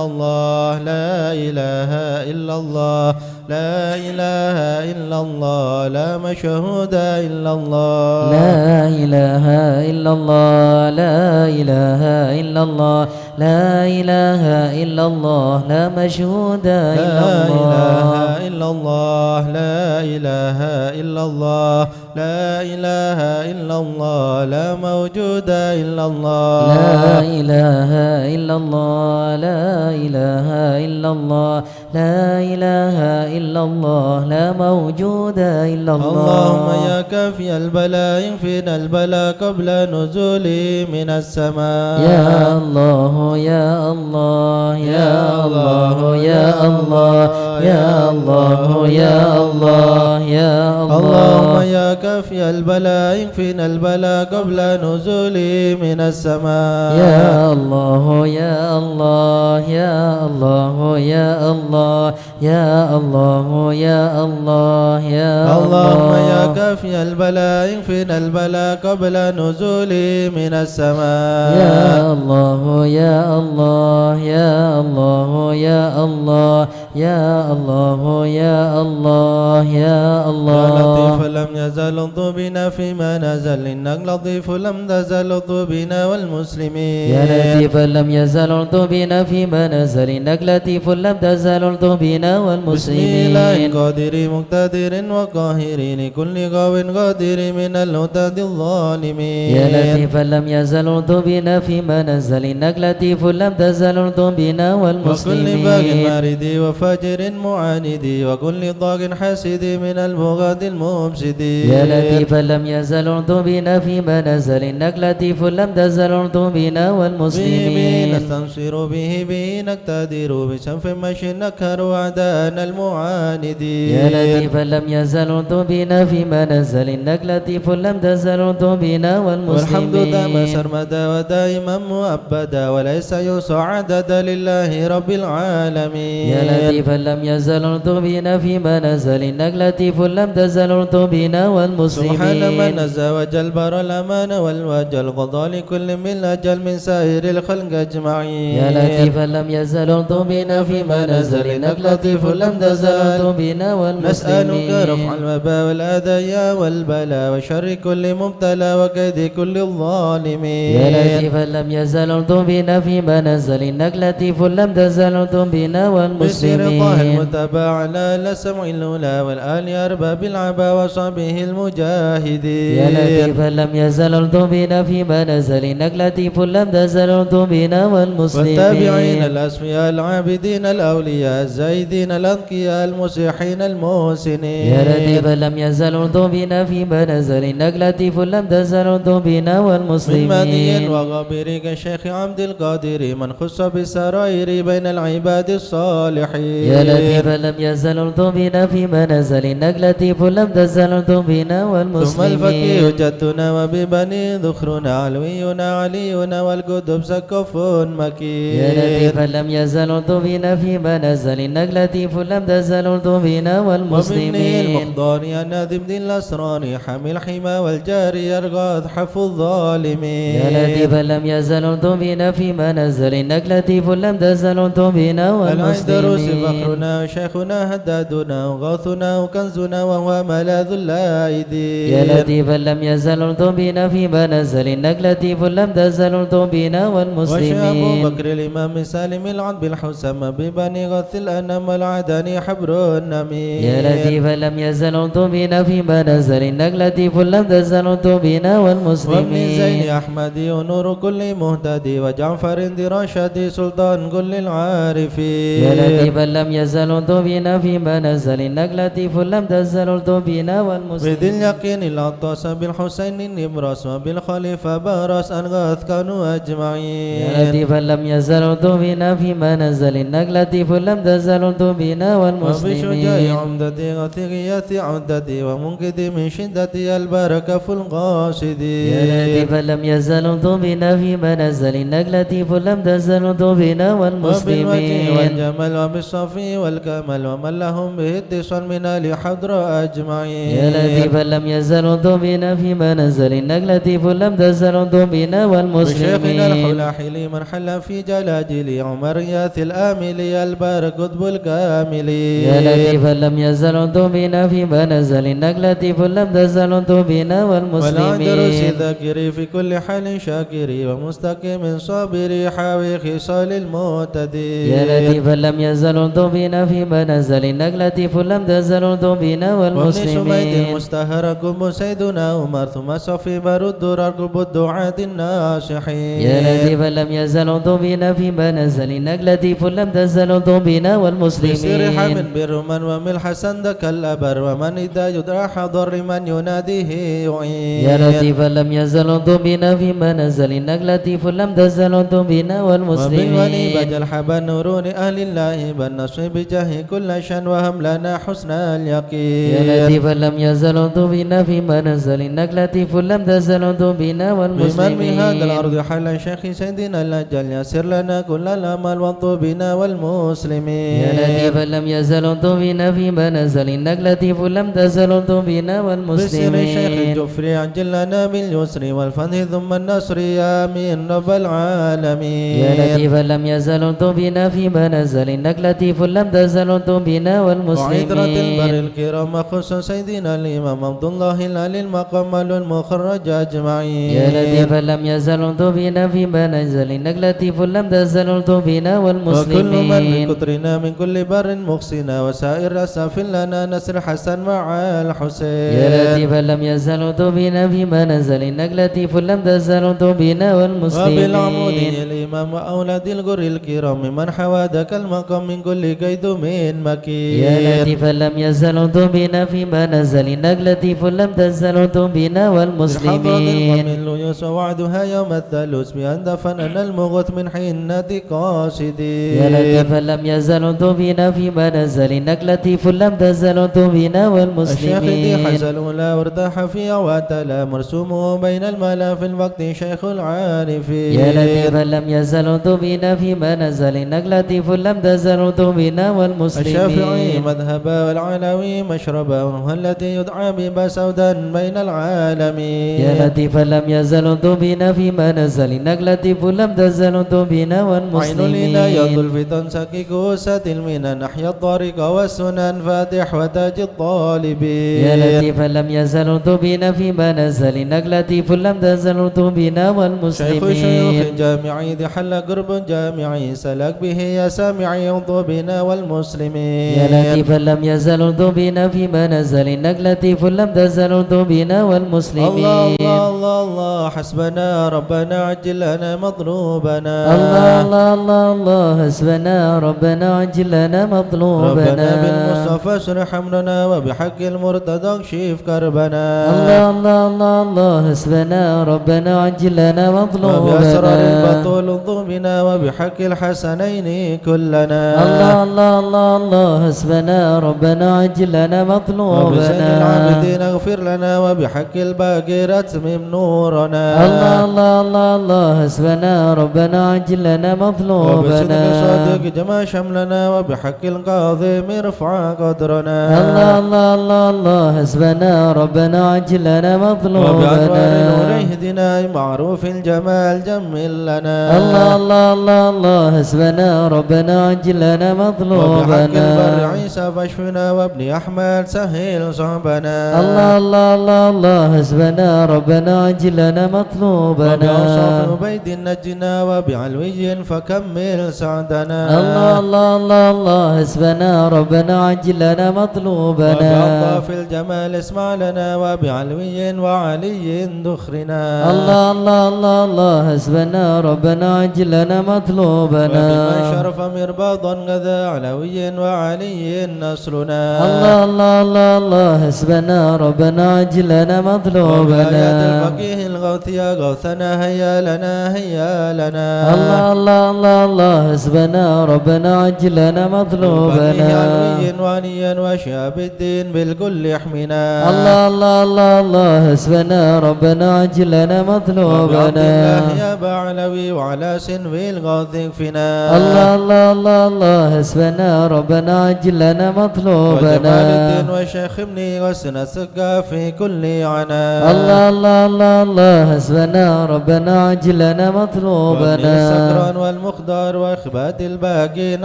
إلا الله لا إله إلا الله لا إله إلا الله لا مشهود إلا الله لا إله إلا الله لا إله إلا الله لا إله إلا الله لا مشهود إلا الله لا إله إلا الله لا إله إلا الله لا إله إلا الله لا موجود إلا الله لا إله إلا الله لا إله إلا الله لا إله إلا الله لا موجود إلا الله اللهم يا كافي البلاء انفنا البلاء قبل نزوله من السماء يا الله يا الله يا الله يا الله يا الله يا الله يا الله اللهم يا كافي البلاء انفنا البلاء قبل نزوله من السماء يا الله يا الله يا الله يا الله يا الله يا الله يا اللهم يا كافي البلاء انفنا البلاء قبل نزوله من السماء يا الله يا الله يا الله يا الله يا الله يا الله يا الله يا لطيف لم يزل لطف بنا فيما نزل إنك لطيف لم تزل لطف بنا والمسلمين يا لطيفا لم يزل لطف بنا فيما نزل إنك لطيف لم تزل لطف بنا بسم والمسلمين الله قادر مقتدر وقاهر لكل قو قادر من الهتد الظالمين يا لطيفا لم يزل لطف بنا فيما نزل إنك لطيف لم تزل لطف بنا وكل باغ والمسلمين مارد وفاجر معاند وكل طاغ حاسد من البغاة المفسدين يا لطيفا لم يزل لطف بنا فيما نزل إنك لطيف لم تزل لطف بنا به والمسلمين نستنصر به نقتدر بسنف مشي نكر أعداءنا المعاندين يا لطيفا لم يزل لطف بنا فيما نزل إنك لطيف لم تزل لطف بنا والحمد دام والمسلمين سرمدا ودائما مؤبدا وليس يوسع عددا لله رب العالمين يا لطيفا لم يزل لطف بنا فيما نزل إنك لطيف لم تزل لطف بنا سبحان من والمسلمين نزى وجلبر الأمان والوجل القضاء لكل من أجل من سائر الخلق أجمعين يا لطيفا لم يزل لطف بنا فيما نزل إنك لطيف لم تزل لطف بنا نسألك رفع والمسلمين الوباء والأذى والبلاء وشر كل مبتلى وكيد كل الظالمين يا لطيفا لم يزل لطف بنا فيما نزل إنك لطيف لم تزل لطف بنا بسر طه والمسلمين المتبع على السمع الأولى والآل أرباب العبا وصحبه المجاهدين يا لطيفا لم يزل لطف بنا فيما نزل إنك لطيف لم تزل لطف بنا والتابعين والمسلمين الأسفياء العابدين الأولياء الزايدين الأنقياء المصيحين المحسنين يا لطيفا لم يزل لطف بنا فيما نزل إنك لطيف لم تزل لطف بنا من مدين والمسلمين وغبر كالشيخ عبد القادر من خص بالسرائر بين العباد الصالحين يا لطيفا لم يزل لطف بنا فيما نزل إنك لطيف لم تزل لطف بنا ثم الفقيه والمسلمين جدنا وببني ذخرنا علوينا علينا والقدب سقف مكين يا لطيفا لم يزل لطف بنا فيما نزل إنك لطيف لم تزل لطف بنا ومني والمسلمين المقدار النادم ذي الأسرار حمي الحمى والجاري يرغى حف الظالمين يا لطيفا لم يزل لطف بنا فيما نزل إنك لطيف لم تزل لطف بنا العندروس والمسلمين فخرنا وشيخنا هدادنا وغاثنا وكنزنا وهو ملاذ اللايدين يا لطيفا لم يزل لطف بنا فيما نزل إنك لطيف لم تزل لطف بنا وشي أبو والمسلمين بكر الإمام سالم العد بالحسام ببني غث الأنام والعدني حبر النمير يا لطيفا لم يزل لطف بنا فيما نزل إنك لطيف لم تزل لطف بنا وابن والمسلمين زين أحمدي ونور كل مهتدي وجعفر ذي رشدي سلطان كل العارفين يا لطيفا لم يزل لطف بنا فيما نزل إنك لطيف لم تزل لطف بنا بذي والمسلمين اليقين العطاس بالحسين النبراس وبالخليفة باراس أنغاث كانوا أجمعين يا لطيفا لم يزل لطف بنا فيما نزل إنك لطيف لم تزل لطف بنا والمسلمين وبشجاع عمدتي غثيغيتي عدتي ومنقذ من شدتي البركة في القاصدين يا لطيفا لم يزل لطف بنا فيما نزل إنك لطيف لم تزل لطف بنا وبالوجه والمسلمين والجمال وبالصبر الصفي والكمال ومن لهم به اتصال من آل حضر أجمعين. يا لطيفا لم يزل بنا فيما نزل إنك لطيف لم تزل بنا والمسلمين. بشيخنا الحلاحلي من حل في جلاجل عمر ياث الآملي البارك قطب الكاملي. يا لطيفا لم يزل بنا فيما نزل إنك لطيف لم تزل بنا والمسلمين. والعندرس ذاكري في كل حال شاكري ومستقيم صابري حاوي خصال المعتدي. يا لطيفا لم يزل بنا فيما نزل إنك لطيف لم تزل بنا والمسلمين. وابن سميد المستهر قم سيدنا عمر ثم صفي برد ركب الدعاة الناصحين. يا لطيفا لم يزل بنا فيما نزل إنك لطيف لم تزل بنا والمسلمين. بسر حمد برمان وملح سندك الأبر ومن إذا يدعى حضر من يناديه يعين. يا لطيفا لم يزل بنا فيما نزل إنك لطيف لم تزل بنا والمسلمين. وبالولي بجل حبا نورون أهل الله بالنصب بجاه كل شان وهم لنا حسن اليقين. يا لطيفا لم يزل بنا فيما نزل إنك لطيف لم تزل بنا والمسلمين. بمن بهذا الأرض حل شيخ سيدنا الأجل يسر لنا كل الأمل وانطبنا والمسلمين. يا لطيفا لم يزل بنا فيما نزل إنك لطيف لم تزل بنا والمسلمين. بسر الشيخ الجفري عجل لنا باليسر والفضل ثم النصر آمين رب العالمين. يا لطيفا لم يزل بنا فيما نزل إنك لطيف لم تزل بنا والمسلمين. وعطرة البر الكرام خصوصا سيدنا الإمام عبد الله العلي المقمل المخرج أجمعين. يا لطيفا لم يزل بنا فيما نزل إنك لطيف لم تزل بنا والمسلمين. وكل من من كترنا من كل بر مخصنا وسائر أسف لنا نسر حسن مع الحسين. يا لطيفا لم يزل بنا فيما نزل إنك لطيف لم تزل بنا والمسلمين. وبالعمود الإمام وأولاد الغر الكرام من حوادك المقام من كل كيد من مكين. يا لطيفا لم يزل بنا فيما نزل إنك لطيف لم تزل بنا والمسلمين. من يوسف وعدها يوم الثالوث بأن دفننا المغث من حنة قاصدين. يا لطيفا لم يزل بنا فيما نزل إنك لطيف لم تزل بنا والمسلمين. الشيخ ذي حزل لا وارتاح في واتلا مرسومه بين الملا في الوقت شيخ العارفين. يا لطيفا لم يزل بنا فيما نزل إنك لطيف لم تزل بنا والمسلمين. الشافعي مذهبا والعلوي مشربا وهو الذي يدعى بما سودا بين العالمين. يا لطيفا لم يزل بنا فيما نزل إنك لطيف لم تزل بنا والمسلمين. عين الإله الفتن سكك وسات المنى نحيا الطريق والسنن فاتح وتاج الطالبين. يا لطيفا لم يزل بنا فيما نزل إنك لطيف لم تزل بنا والمسلمين. شيخ جامعي ذي حل قرب جامعي سلك به يا سامعي يوض بنا والمسلمين. يا لطيفا لم يزل بنا فيما نزل إنك لطيف لم تزل بنا والمسلمين. الله الله الله الله حسبنا ربنا عجل لنا مطلوبنا. الله الله الله الله حسبنا ربنا عجل لنا مطلوبنا. ربنا بالمصطفى اشرح أمرنا وبحق المرتضى اكشف كربنا. الله الله الله الله حسبنا ربنا عجل لنا مطلوبنا. وبأسرار البطول انظر بنا وبحق الحسنين كلنا. الله الله الله الله حسبنا ربنا عجل لنا مطلوبنا. وبسن العابدين اغفر لنا وبحق الباقر اتمم نورنا. الله الله الله الله حسبنا ربنا عجل لنا مطلوبنا. وبصدق صادق جمع شملنا وبحق القاضي ارفع قدرنا. الله الله الله الله حسبنا ربنا عجل لنا مطلوبنا. وبأنوار نور اهدنا معروف الجمال جمل لنا. الله الله الله الله حسبنا ربنا عجل لنا مطلوبنا. وبحق البر عيسى فاشفنا وابن أحمد سهل صعبنا. الله الله الله الله حسبنا ربنا عجل لنا مطلوبنا. وبأوصاف عبيد نجنا وبعلوي فكمل سعدنا. الله الله الله الله حسبنا ربنا عجل لنا مطلوبنا. وبألطاف الجمال اسمع لنا وبعلوي وعلي دخرنا. الله الله الله الله حسبنا ربنا عجل لنا مطلوبنا. وبمن شرف مرباضا غدا علوي وعلي نصرنا. الله الله الله الله حسبنا ربنا عجل لنا مطلوبنا. وبآيات الفقيه الغوث يا غوثنا هيا لنا هيا لنا. الله الله الله الله حسبنا ربنا عجل لنا مطلوبنا. علوي وعليا وشهاب الدين بالكل يحمنا. الله الله الله الله حسبنا ربنا عجل لنا وبعبد مطلوبنا. الله يا بعلوي وعلى سنوي الغوث اكفنا. الله الله الله الله الله حسبنا ربنا عجل لنا وجمال مطلوبنا الدين والشيخ ابني والسنة السقا في كل عنا الله الله الله الله حسبنا ربنا عجل لنا وابن مطلوبنا السكران والمقدار وإخبات الباقين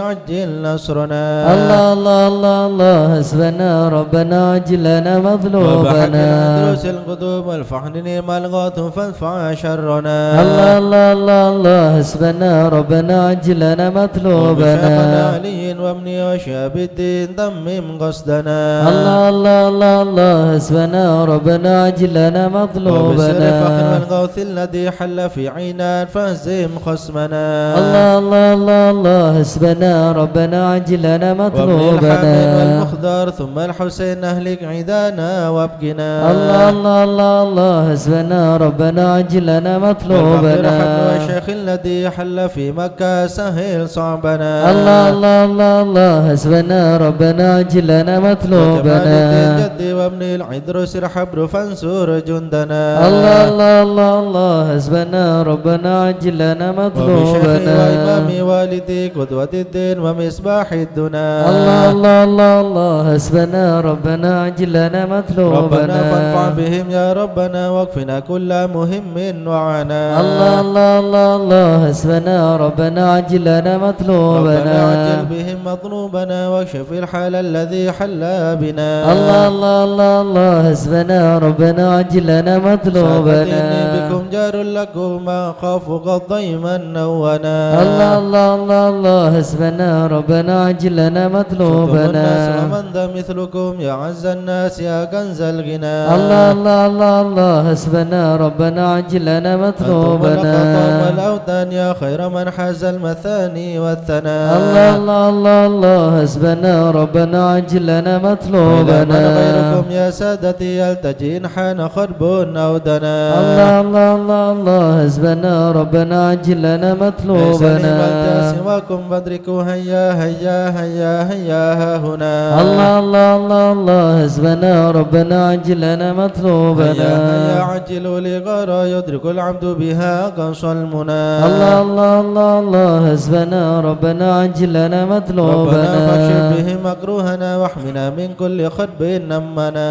عجل نصرنا الله الله الله الله حسبنا ربنا عجل لنا وبحق مطلوبنا الأندلس القدوم والفحن نعم الغاث فادفع شرنا الله الله الله الله حسبنا ربنا عجل لنا وبشيخنا مطلوبنا علي وابني وشهاب الدين تمم قصدنا الله الله الله الله حسبنا ربنا عجل لنا وبسر مطلوبنا فخر والغوث الذي حل في عينان فاهزم خصمنا الله الله الله الله حسبنا ربنا عجل لنا وابن الحامد مطلوبنا والمخدار ثم الحسين أهلك عيدانا وابقنا الله الله الله الله حسبنا ربنا عجل لنا والفقير مطلوبنا حمد والشيخ الذي حل في مكة سهل صعبنا الله الله الله الله حسبنا ربنا عجل لنا وجمال مطلوبنا الدين جدي وابن العدروس الحبر فانصر جندنا الله الله الله الله حسبنا ربنا عجل لنا وبشيخي مطلوبنا وإمامي والدي قدوة الدين ومصباح الدنا الله الله الله الله حسبنا ربنا عجل لنا ربنا مطلوبنا فانفع بهم يا ربنا واكفنا كل مهم وعنا الله الله الله الله حسبنا ربنا عجل لنا ربنا مطلوبنا عجل بهم مطلوبنا واكشف الحال الذي حل بنا الله الله الله الله حسبنا ربنا عجل لنا سادتني مطلوبنا بكم جار لكم ما خاف قد ضيما نونا الله الله الله الله حسبنا ربنا عجل لنا صدتم الناس مطلوبنا ومن ذا مثلكم يا عز الناس يا كنز الغنى الله الله الله الله حسبنا ربنا عجل لنا أنتم مطلوبنا الأقطاب والأوتان يا خير من حاز المثاني والثناء الله الله الله الله حسبنا ربنا عجل لنا وإلى من مطلوبنا غيركم يا سادتي يلتجين حان خرب أو دنا الله الله الله الله حسبنا ربنا عجل لنا ليس لي مطلوبنا ملجأ سواكم فادركوا هيا هيا هيا هيا ها هنا الله الله الله الله حسبنا ربنا عجل لنا هيا مطلوبنا هيا عجلوا لغارة يدرك العبد بها قصى المنى الله الله الله الله حسبنا ربنا عجل لنا ربنا فاكشف مطلوبنا به مكروهنا واحمنا من كل خرب نمنا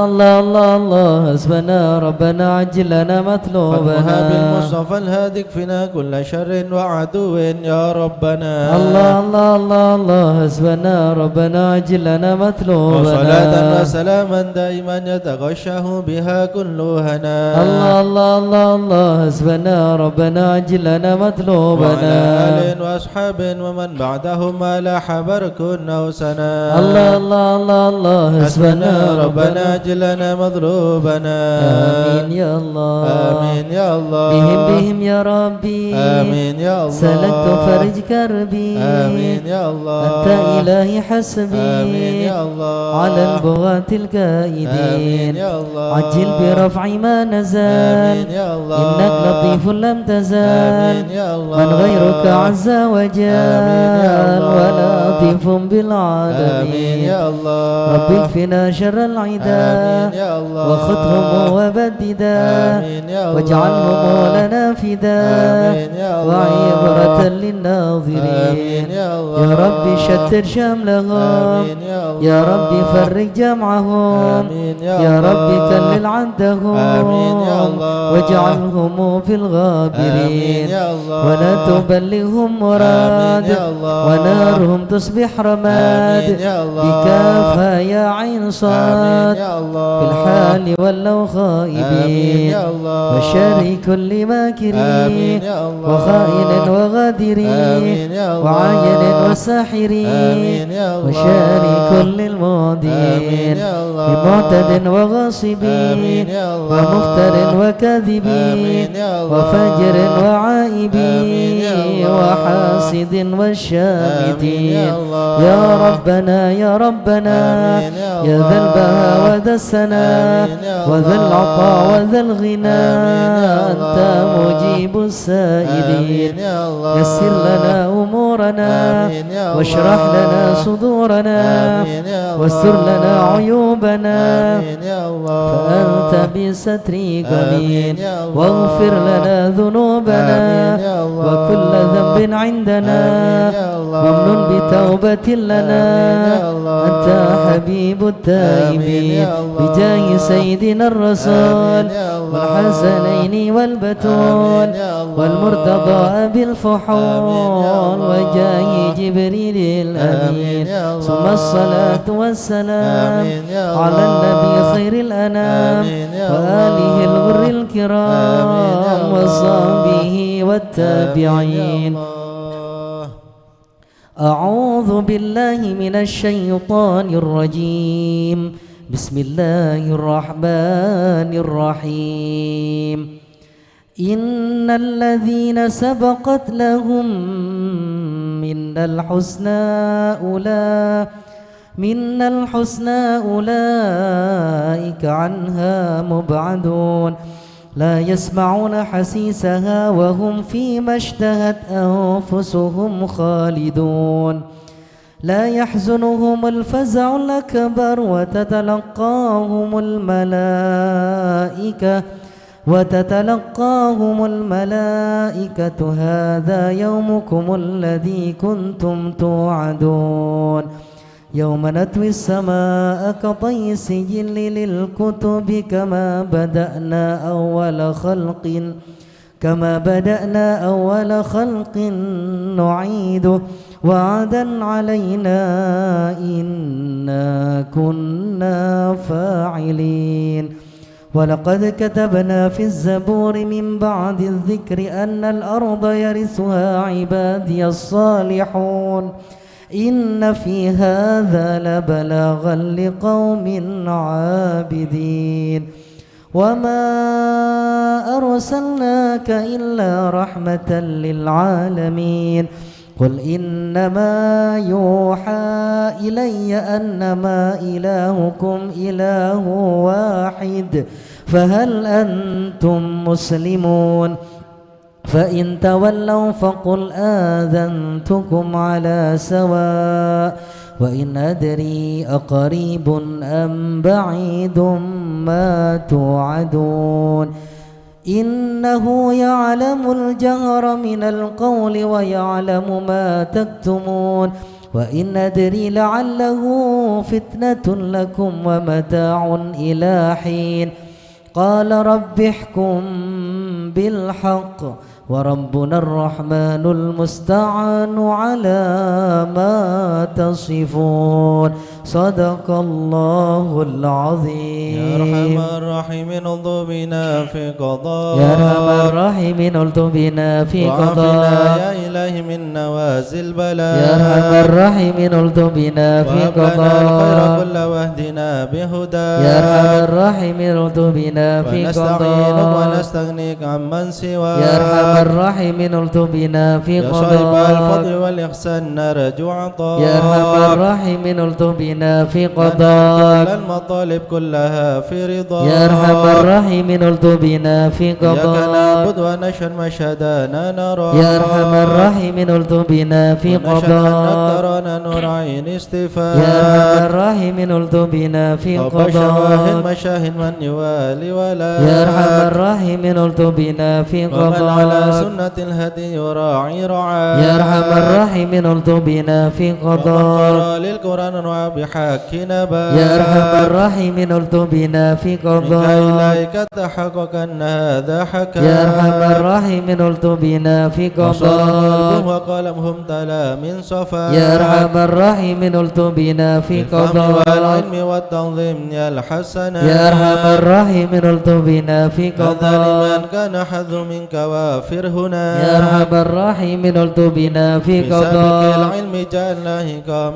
الله الله الله الله حسبنا ربنا عجل لنا فاتها مطلوبنا بالمصطفى الهادي اكفنا كل شر وعدو يا ربنا الله الله الله الله حسبنا ربنا عجل لنا مطلوبنا وصلاة وسلاما دائما يتغشه بها كل هنا الله الله الله الله حسبنا ربنا عجل لنا وعلى مطلوبنا آل وأصحاب ومن بعدهم ما لاح برك أو سنا الله الله الله الله حسبنا حسبنا ربنا أجلنا مضروبنا آمين يا الله آمين يا الله بهم يا ربي آمين يا الله سلكت فرج كربي آمين يا الله أنت إلهي حسبي آمين يا الله على البغاة آمين الكائدين يا الله عجل برفع ما نزال آمين يا الله إنك لطيف لم تزال آمين يا الله من غيرك عز آمين يا وجل الله ولطيف آمين بالعالمين يا الله رب اكفنا شر العدا آمين يا الله وخذهم وبددا آمين يا الله واجعلهم لنا فداء آمين يا الله وعبرة للناظرين آمين يا الله يا رب شتر شملهم آمين يا الله يا رب فرج جمعهم آمين يا الله رب كلل عدهم آمين يا الله واجعلهم في آمين الغابرين يا الله ولا تبلغهم آمين مراد يا الله ونارهم تصبح رماد آمين يا الله بكافها يا عين آمين صاد يا الله في الحال ولو آمين خائبين يا الله وشر كل ماكر آمين يا الله وخائن وغادر آمين يا الله وعاين وساحر آمين يا الله وشر كل آمين المعدين يا الله بمعتد وغاصب آمين يا الله ومفتر وكاذب آمين يا الله وفاجر وعائب آمين يا الله وحاسد آمين والشامتين يا الله يا ربنا يا ربنا آمين يا يا ذا الله البهاء وذا السناء آمين يا وذا الله العطاء وذا الغنى آمين يا أنت الله مجيب السائلين آمين يا الله يسر لنا أمورنا أمورنا آمين يا الله. واشرح لنا صدورنا آمين يا الله. واستر لنا عيوبنا آمين يا الله. فأنت بسترك آمين أمين يا الله. واغفر لنا ذنوبنا آمين يا الله. وكل ذنب عندنا آمين يا الله. وامن بتوبة لنا آمين يا الله. أنت حبيب التائبين آمين يا الله. بجاه سيدنا الرسول آمين يا الله. والحسنين والبتول آمين يا الله. والمرتضى أبي الفحول آمين يا الله. وجاه جبريل الأمين آمين يا الله. ثم الصلاة والسلام آمين يا الله. على النبي خير الأنام آمين يا وآله الله. الغر آمين يا الكرام الله. وصحبه آمين والتابعين. يا الله. أعوذ بالله من الشيطان الرجيم. بسم الله الرحمن الرحيم. إن الذين سبقت لهم من الحسنى أولئك عنها مبعدون لا يسمعون حسيسها وهم فيما اشتهت أنفسهم خالدون لا يحزنهم الفزع الأكبر وتتلقاهم الملائكة هذا يومكم الذي كنتم توعدون يوم نطوي السماء كطي السجل للكتب كما بدأنا أول خلق نعيده وعدا علينا إنا كنا فاعلين ولقد كتبنا في الزبور من بعد الذكر أن الأرض يرثها عبادي الصالحون إن في هذا لبلاغا لقوم عابدين وما أرسلناك إلا رحمة للعالمين قل إنما يوحى إلي أنما إلهكم إله واحد فهل أنتم مسلمون فإن تولوا فقل آذنتكم على سواء وإن أدري أقريب أم بعيد ما توعدون إنه يعلم الجهر من القول ويعلم ما تكتمون وإن أدري لعله فتنة لكم ومتاع إلى حين قال رب احكم بالحق وربنا الرحمن المستعان على ما تصفون صدق الله العظيم. يا أرحم الراحمين الض بنا في قضاء يا أرحم الراحمين الطف بنا في وعافنا قضاء يا إلهي من نوازل البلاء يا أرحم الراحمين الطف بنا في وهب لنا الخير قضاء كل واهدنا بهدى يا أرحم الراحمين الطف بنا في ونستعينك قضاء ونستغنيك عمن سواك يا أرحم الراحمين الطف بنا في يا صاحب قضاء الفضل والإحسان نرجو عطاك يا أرحم الراحمين الطف بنا في كل قضاء المطالب كلها في رضاك يا أرحم الراحمين الطف بنا في إياك قضاء نعبد ونشهد مشهدنا نراك يا أرحم الراحمين الطف بنا في ونشهد أنك قضاء ترانا نور عين استفاك يا أرحم الراحمين الطف بنا في رب شواهد قضاء مشاهد من يوالي ولا يا أرحم الراحمين الطف بنا في ومن على قضاء سنة الهدي يراعي رعاك يا أرحم الراحمين الطف بنا في ومن قضاء قرأ للقرآن رعى بحق نبات يا أرحم الراحمين الطف بنا في منك قضاء إليك تحقق أن هذا حكى يا أرحم الراحمين الطف بنا في وصار قضاء قلبه وقلمهم تلا من صفا يا أرحم الراحمين الطف بنا في بالفهم قضاء والعلم والتنظيم يا الحسنات يا أرحم الراحمين الطف بنا في هذا قضاء لمن كان حظ منك وافر هنا يا أرحم الراحمين الطف بنا في بسابق قضاء العلم جعلناه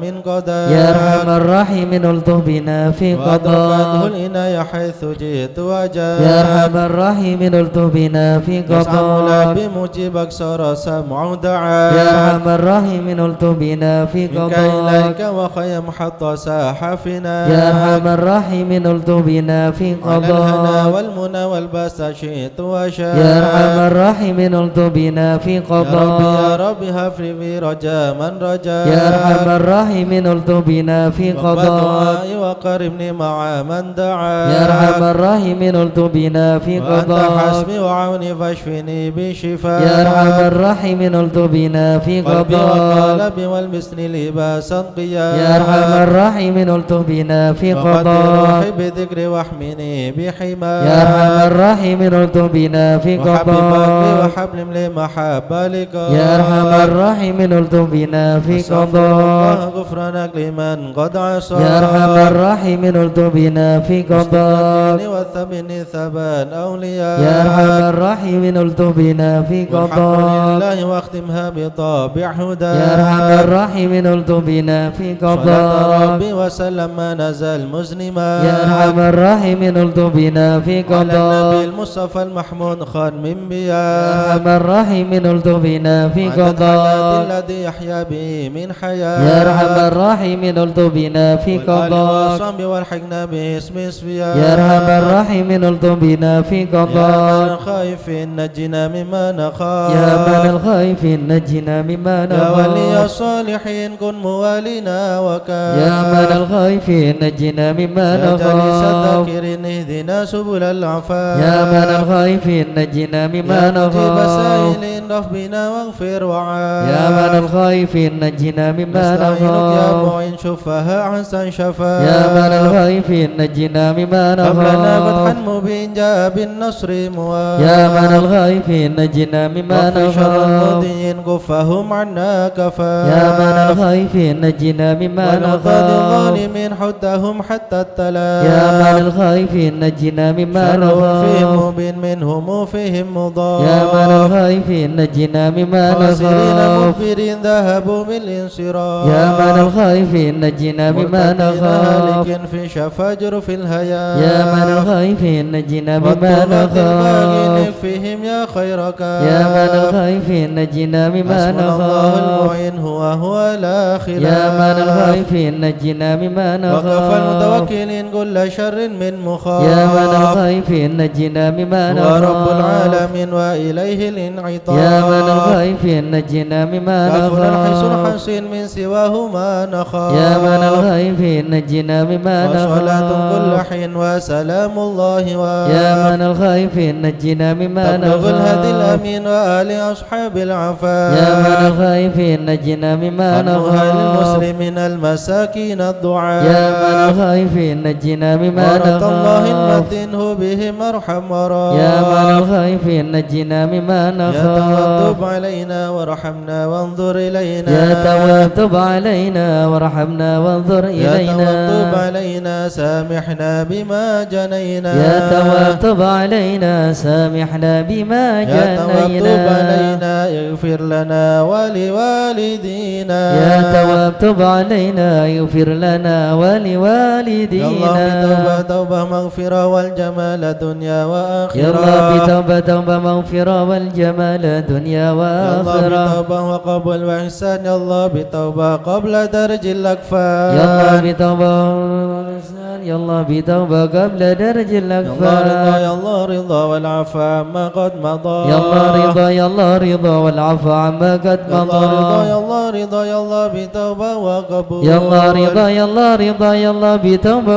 من قدر يا أرحم الراحمين الطف بنا في وأدركته قضاء العناية حيث جئت وجاء يا أرحم الراحمين الطف بنا في يسعى قضاء بمجيبك صار سمع دعاء يا أرحم الراحمين الطف بنا في منك قضاء إليك وخيم حتى ساح فينا يا أرحم الراحمين الطف بنا في على الهنا قضاء والمنى والباس شئت وشاء يا أرحم الراحمين الطف بنا في يا قضاء ربي هفري في رجاء من رجاء يا أرحم الراحمين الطف بنا في قضاء دعائي وقربني مع من دعا يا أرحم الراحمين الطف بنا في وأنت قضاء حسبي وعوني فاشفني بشفاء يا أرحم الراحمين الطف بنا في قلبي قضاء وقلبي والمسني لباسا قيا يا أرحم الراحمين الطف بنا في وقد قضاء روحي بذكري واحمني بحما يا أرحم الراحمين الطف بنا في وحبب قلبي قضاء وحبل لمحبة لك يا أرحم الراحمين الطف بنا في أستغفر قضاء الله غفرانك لمن قد عصى يا أرحم الراحمين الطف بنا في قضاء استغفرني وثبني ثبان أولياء يا أرحم الراحمين الطف بنا في والحمد قضاء لله واختمها بطابع هدى يا أرحم الراحمين الطف بنا في صلاة قضاء ربي وسلم ما نزل مزنما يا أرحم الراحمين الطف بنا في على النبي قضاء المصطفى المحمود خان من يا بيا أرحم الراحمين الطف بنا في عدد حياة قضاء الذي يحيا به من حياة يا أرحم الراحمين الطف بنا في والآل قضاء والصحب والحقنا باسم اسفيا يا أرحم الراحمين الطف بنا في يا من قضاء الخائفين نجنا مما نخاف يا من الخائفين نجنا مما يا ولي نخاف الصالحين كن موالينا وكاف يا من الخائفين نجنا مما يا جليس نخاف الذاكرين اهدنا سبل العفاف يا من الخائفين نجنا مما يا مجيب نخاف السائلين رف بنا واغفر وعاف يا من الخائفين نجنا مما نستعينك يا نخاف معين شفها أحسن شفاء يا من الخائفين نجنا مما قبلنا فتحا نخاف مبين جاء بالنصر مواب يا من الخائفين نجنا مما وفي شر نخاف المؤذين كفهم عنا كفاف يا من الخائفين نجنا مما ونقاد نخاف الظالمين حدهم حتى التلاف يا من الخائفين نجنا مما شرهم فيهم نخاف مبين منهم فيهم مضاف يا من الخائفين نجنا مما خاسرين نخاف مدبرين ذهبوا بالانصراف يا من الخائفين نجنا مما مرتدين نخاف هالك في شفاجر في الهيا يا من الخائفين نجنا مما والطغاة الباغين نخاف فيهم يا خير كاف يا من الخائفين نجنا مما حسبنا الله نخاف المعين هو الآخر يا من الخائفين نجنا مما وقف نخاف المتوكلين كل شر من مخاف يا من الخائفين نجنا مما هو رب نخاف العالمين وإليه الانعطاف يا من الخائفين نجنا مما كافنا حسن نخاف حسين من سواه ما نخاف يا من الخائفين نجنا مما وصلاة كل نخاف حين وسلام الله يا من الخائفين نجنا مما تبلغ الهدي نخاف الأمين وآل أصحاب العفاف يا من الخائفين نجنا مما خنوها نخاف للمسلمين المساكين الضعاف يا من الخائفين نجنا مما ورد الله نخاف المتين هو بهم ارحم وراف يا من الخائفين نجنا مما يا نخاف تواب علينا وارحمنا وانظر إلينا يا تواب علينا وارحمنا وانظر يا إلينا تواب علينا سامحنا بما جنينا يا تواب علينا سامحنا بما يا تواب جنينا علينا اغفر لنا ولوالدينا يا تواب علينا يغفر لنا يا الله ولوالدينا بتوبة توبة مغفرة والجمال دنيا وآخرة يا الله بتوبة توبة مغفرة والجمال دنيا يا الله وآخرة بتوبة وقبول وإحسان يا الله بتوبة قبل درج الأكفان يا الله بتوبة والإحسان يا الله بتوبة قبل درج يا الله رضا الأكفان يا الله رضا والعفو عما قد مضى يا الله رضا يا الله رضا والعفو عما قد يا الله رضا مضى يا الله رضا يا الله بتوبة وقبول يا الله رضا يا الله رضا يا الله بتوبة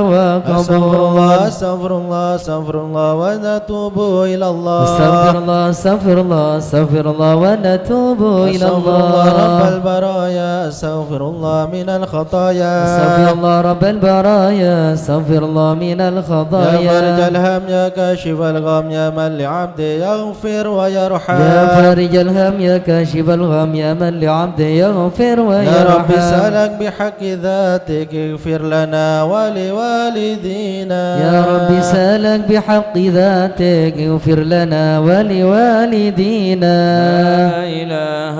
أستغفر الله وقبول أستغفر الله أستغفر الله ونتوب إلى الله استغفر الله استغفر الله استغفر الله ونتوب إلى أستغفر الله رب الله البرايا أستغفر الله من الخطايا استغفر الله رب البرايا استغفر الله من يا فرج الخطايا الهم يا كاشف الغم يا من لعبده يغفر ويرحم يا فارج الهم يا كاشف الغم يا من لعبده يغفر يا رب ويرحم سألك بحق ذاتك اغفر لنا ولوالدينا يا رب سألك بحق ذاتك اغفر لنا ولوالدينا لا إله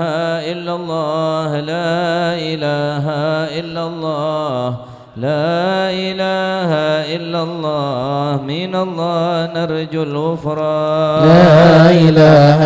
إلا الله لا إله إلا الله لا إله إلا الله من الله نرجو الغفران لا إله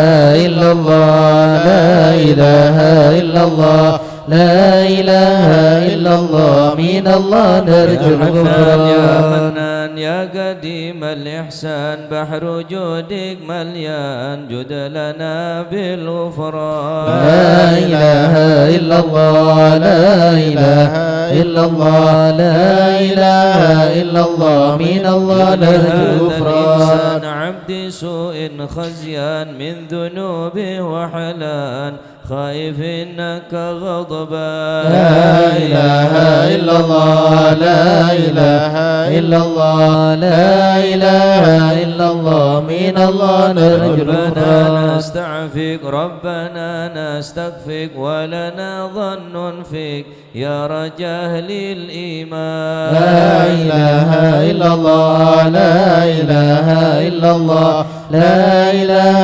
إلا الله لا إله إلا الله لا إله إلا الله من الله نرجو الغفران يا منان يا قديم الإحسان بحر جودك مليان جد لنا بالغفران لا إله إلا الله لا إله إلا الله لا إله إلا الله من الله نرجو الغفران عبد سوء خزيان من ذنوبه وحلان خائف إنك غضبان لا إله إلا الله لا إله إلا الله لا إله إلا الله من الله نرجو الغفران ربنا نستعفيك ربنا نستغفرك ولنا ظن فيك يا رجاء للإيمان لا إله إلا الله لا إله إلا الله لا إله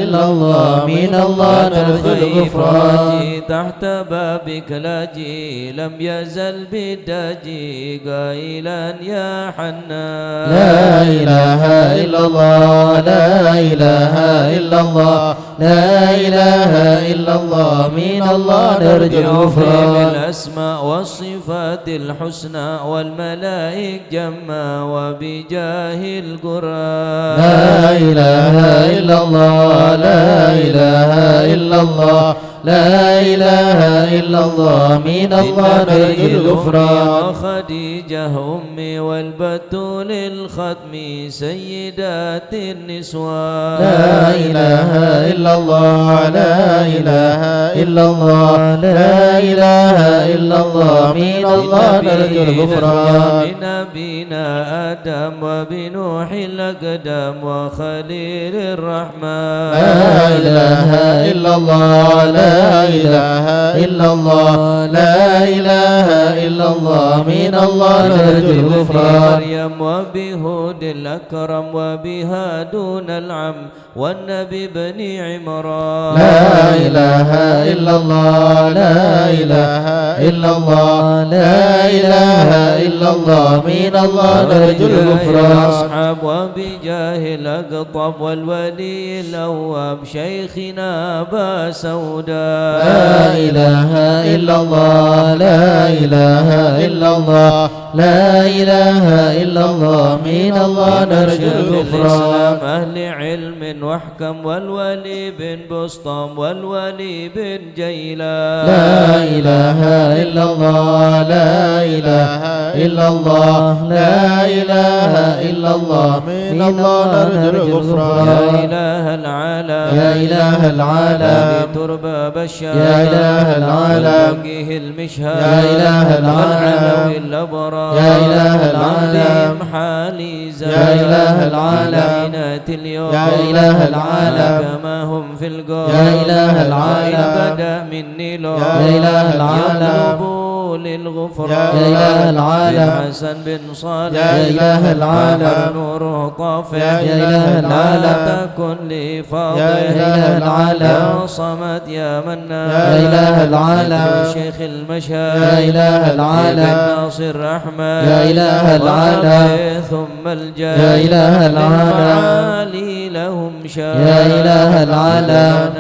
إلا الله من الله نرجو الغفران تحت بابك لاجي لم يزل بالداجي قائلا يا حنان لا إله إلا الله لا إله إلا الله لا إله إلا الله من الله نرجو الغفران بالأسماء والصفات الحسنى والملائك جمّا وبجاه القرآن لا إله إلا الله لا إله إلا الله لا إله إلا الله من الله نرجو الغفران خديجة أمي والبتول الختم سيدات النسوان لا إله إلا الله لا إله إلا الله لا إله إلا الله من الله نرجو الغفران بنبينا آدم وبنوح الأقدام وخليل الرحمن لا إله إلا الله لا إله إلا الله لا إله إلا الله من الله نرجو الغفران مريم وبهود الأكرم وبها دون العم والنبي بن عمران لا إله إلا الله لا إله إلا الله لا إله إلا الله من الله نرجو الغفران أصحاب وبجاه الأقطب والولي الأواب شيخنا أبا سودا لا إله إلا الله لا إله إلا الله لا إله إلا الله من الله نرجو الغفران أهل علم واحكم والولي بن بسطام والولي بن جيلان لا إله إلا الله لا إله إلا الله لا إله إلا الله من الله نرجو الغفران يا إله العالم يا إله العالم تربى بشار يا إله العالم وجه المشهد يا إله العالم الأبرار يا إله العالم حالي يا إله العالم اليوم يا إله العالم كما هم في القول يا إله العالم بدا مني لو يا إله العالم للغفران يا إله العالم حسن بن صالح يا إله العالم نوره طافع يا إله العالم تكن لي فاضل يا إله العالم يا صمد يا منان يا إله العالم شيخ المشهد يا إله العالم ناصر أحمد يا إله العالم ثم الجاه يا إله العالم المعالي لهم شان يا إله العالم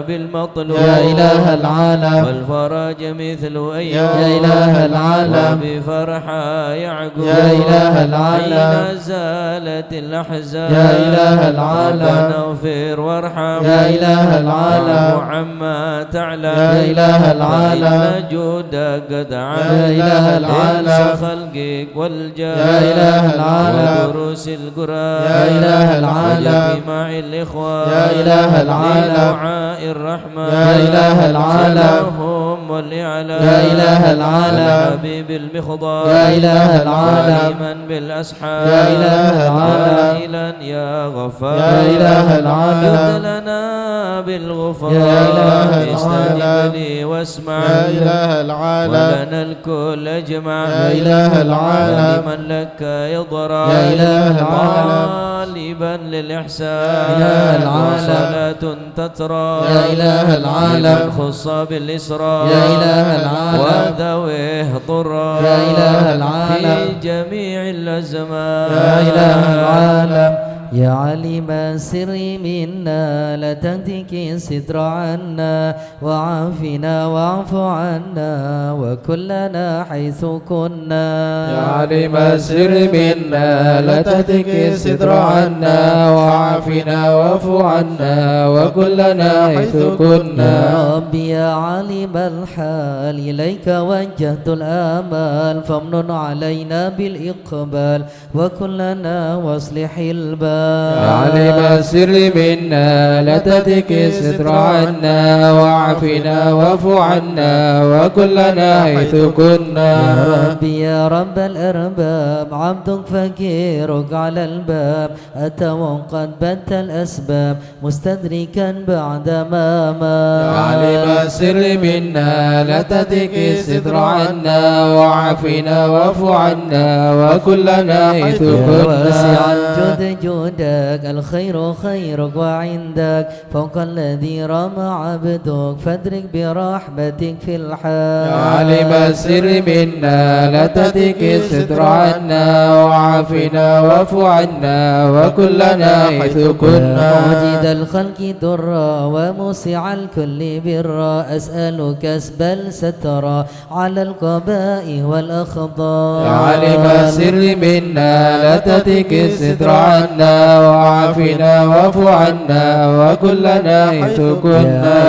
بالمطلوب يا إله العالم والفرج مثل أيوب يا إله العالم وبفرحة يعقوب يا إله العالم حين زالت الأحزان يا إله العالم ربنا اغفر وارحم يا إله العالم وعما تعلم يا إله العالم إن جودك قد عم يا إله العالم خلقك والجاه يا إله العالم ودروس القرآن يا إله العالم وجماع الإخوان يا إله العالم لدعاء الرحمن يا إله العالم هم والإعلام يا إله العالم حبيب المخضر يا إله العالم من بالأسحار يا إله العالم إلا يا غفار يا إله العالم جد لنا بالغفران يا إله استجب العالم لي واسمع يا إله العالم ولنا الكل أجمع يا إله العالم لمن لك يضرع يا إله العالم طالبا للإحسان يا إله العالم وصلاة تترى يا إله العالم لمن خص بالإسراء يا إله العالم وذويه طرا يا إله العالم جميع الأزمان يا إله العالم يا عليم السر منا لا تهتك الستر عنا وعافنا واعف عنا وكلنا حيث كنا يا عليم السر منا لا تهتك الستر عنا وعافنا واعف عنا وكلنا حيث كنا يا ربي يا عليم الحال إليك وجهت الآمال فامنن علينا بالإقبال وكلنا واصلح البال يا عليم السر منا لا تهتك الستر عنا وعافنا واعف عنا وكلنا حيث كنا يا ربي يا رب الأرباب عبدك فقيرك على الباب أتى وقد بت الأسباب مستدركا بعد ما مات يا عليم السر منا لا تهتك الستر عنا وعافنا واعف عنا وكلنا حيث يا كنا واسع الجود جودك الخير خيرك وعندك فوق الذي رمى عبدك فادرك برحمتك في الحال يا عليم السر منا لا تهتك الستر عنا وعافنا واعف عنا وكلنا حيث كنا موجد الخلق درا وموسع الكل برا أسأل كسب السترا على القبائل والأخضار يا عليم السر منا لا تهتك الستر عنا وعافنا واعف عنا وكلنا حيث كنا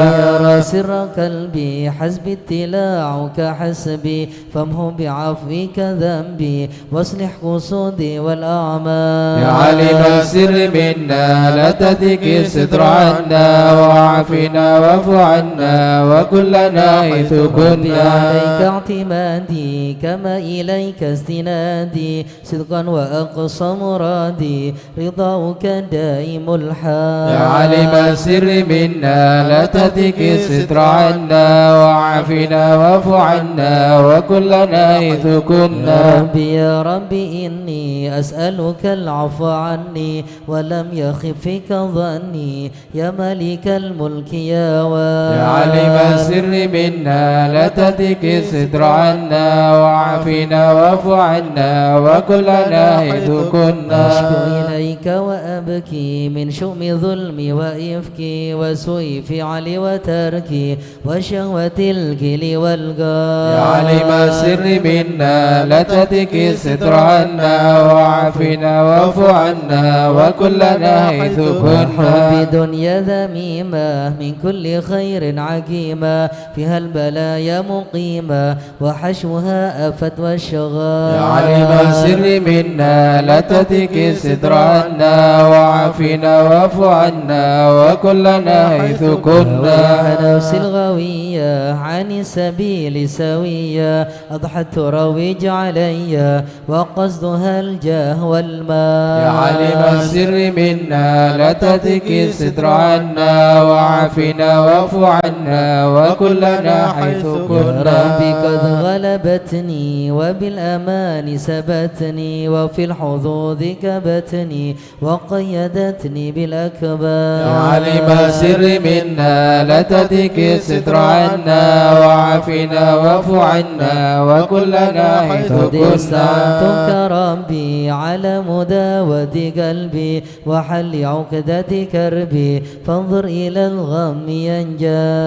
يا سر قلبي حسبي اتلاعك حسبي فامه بعفوك ذنبي واصلح قصودي والأعمال يا عليم السر منا لا تهتك الستر عنا وعافنا واعف عنا وكلنا حيث كنا عليك اعتمادي كما إليك استنادي صدقا وأقصى مرادي رضاك دائم الحال يا عليم السر منا لا تهتك الستر عنا وعافنا واعف عنا وكلنا حيث يا كنا ربي يا ربي إني أسألك العفو عني ولم يخف فيك ظني يا ملك الملك يا واد يا عليم السر منا لا تهتك الستر عنا وعافنا واعف عنا وكلنا حيث كنا أشكو إليك وأبكي من شؤم ظلمي وإفكي وسوء فعلي وتركي وشهوة الكل والقار يا عليم السر منا لا تهتك الستر عنا وعافنا واعف عنا وكلنا حيث كنا حب دنيا ذميمة من كل خير عقيمة فيها البلايا مقيمة وحشوها أفت والشغال يا عليم السر منا لا تهتك الستر عنا وعافنا واعف عنا وكلنا حيث كنا نفس الغوية عن السبيل سوية أضحت تروج علي وقصدها الجاه والمال يا عليم السر منا لا تهتك الستر عنا وعافنا واعف عنا وكلنا حيث كنا ربي قد غلبتني وبالأمان سبتني وفي الحظوظ كبتني وقيدتني بالأكبار يا عليم السر منا لا تهتك الستر عنا وعافنا واعف عنا وكلنا حيث قد كنا استعنتك ربي على مداوة قلبي وحل عقدة كربي فانظر إلى الغم ينجى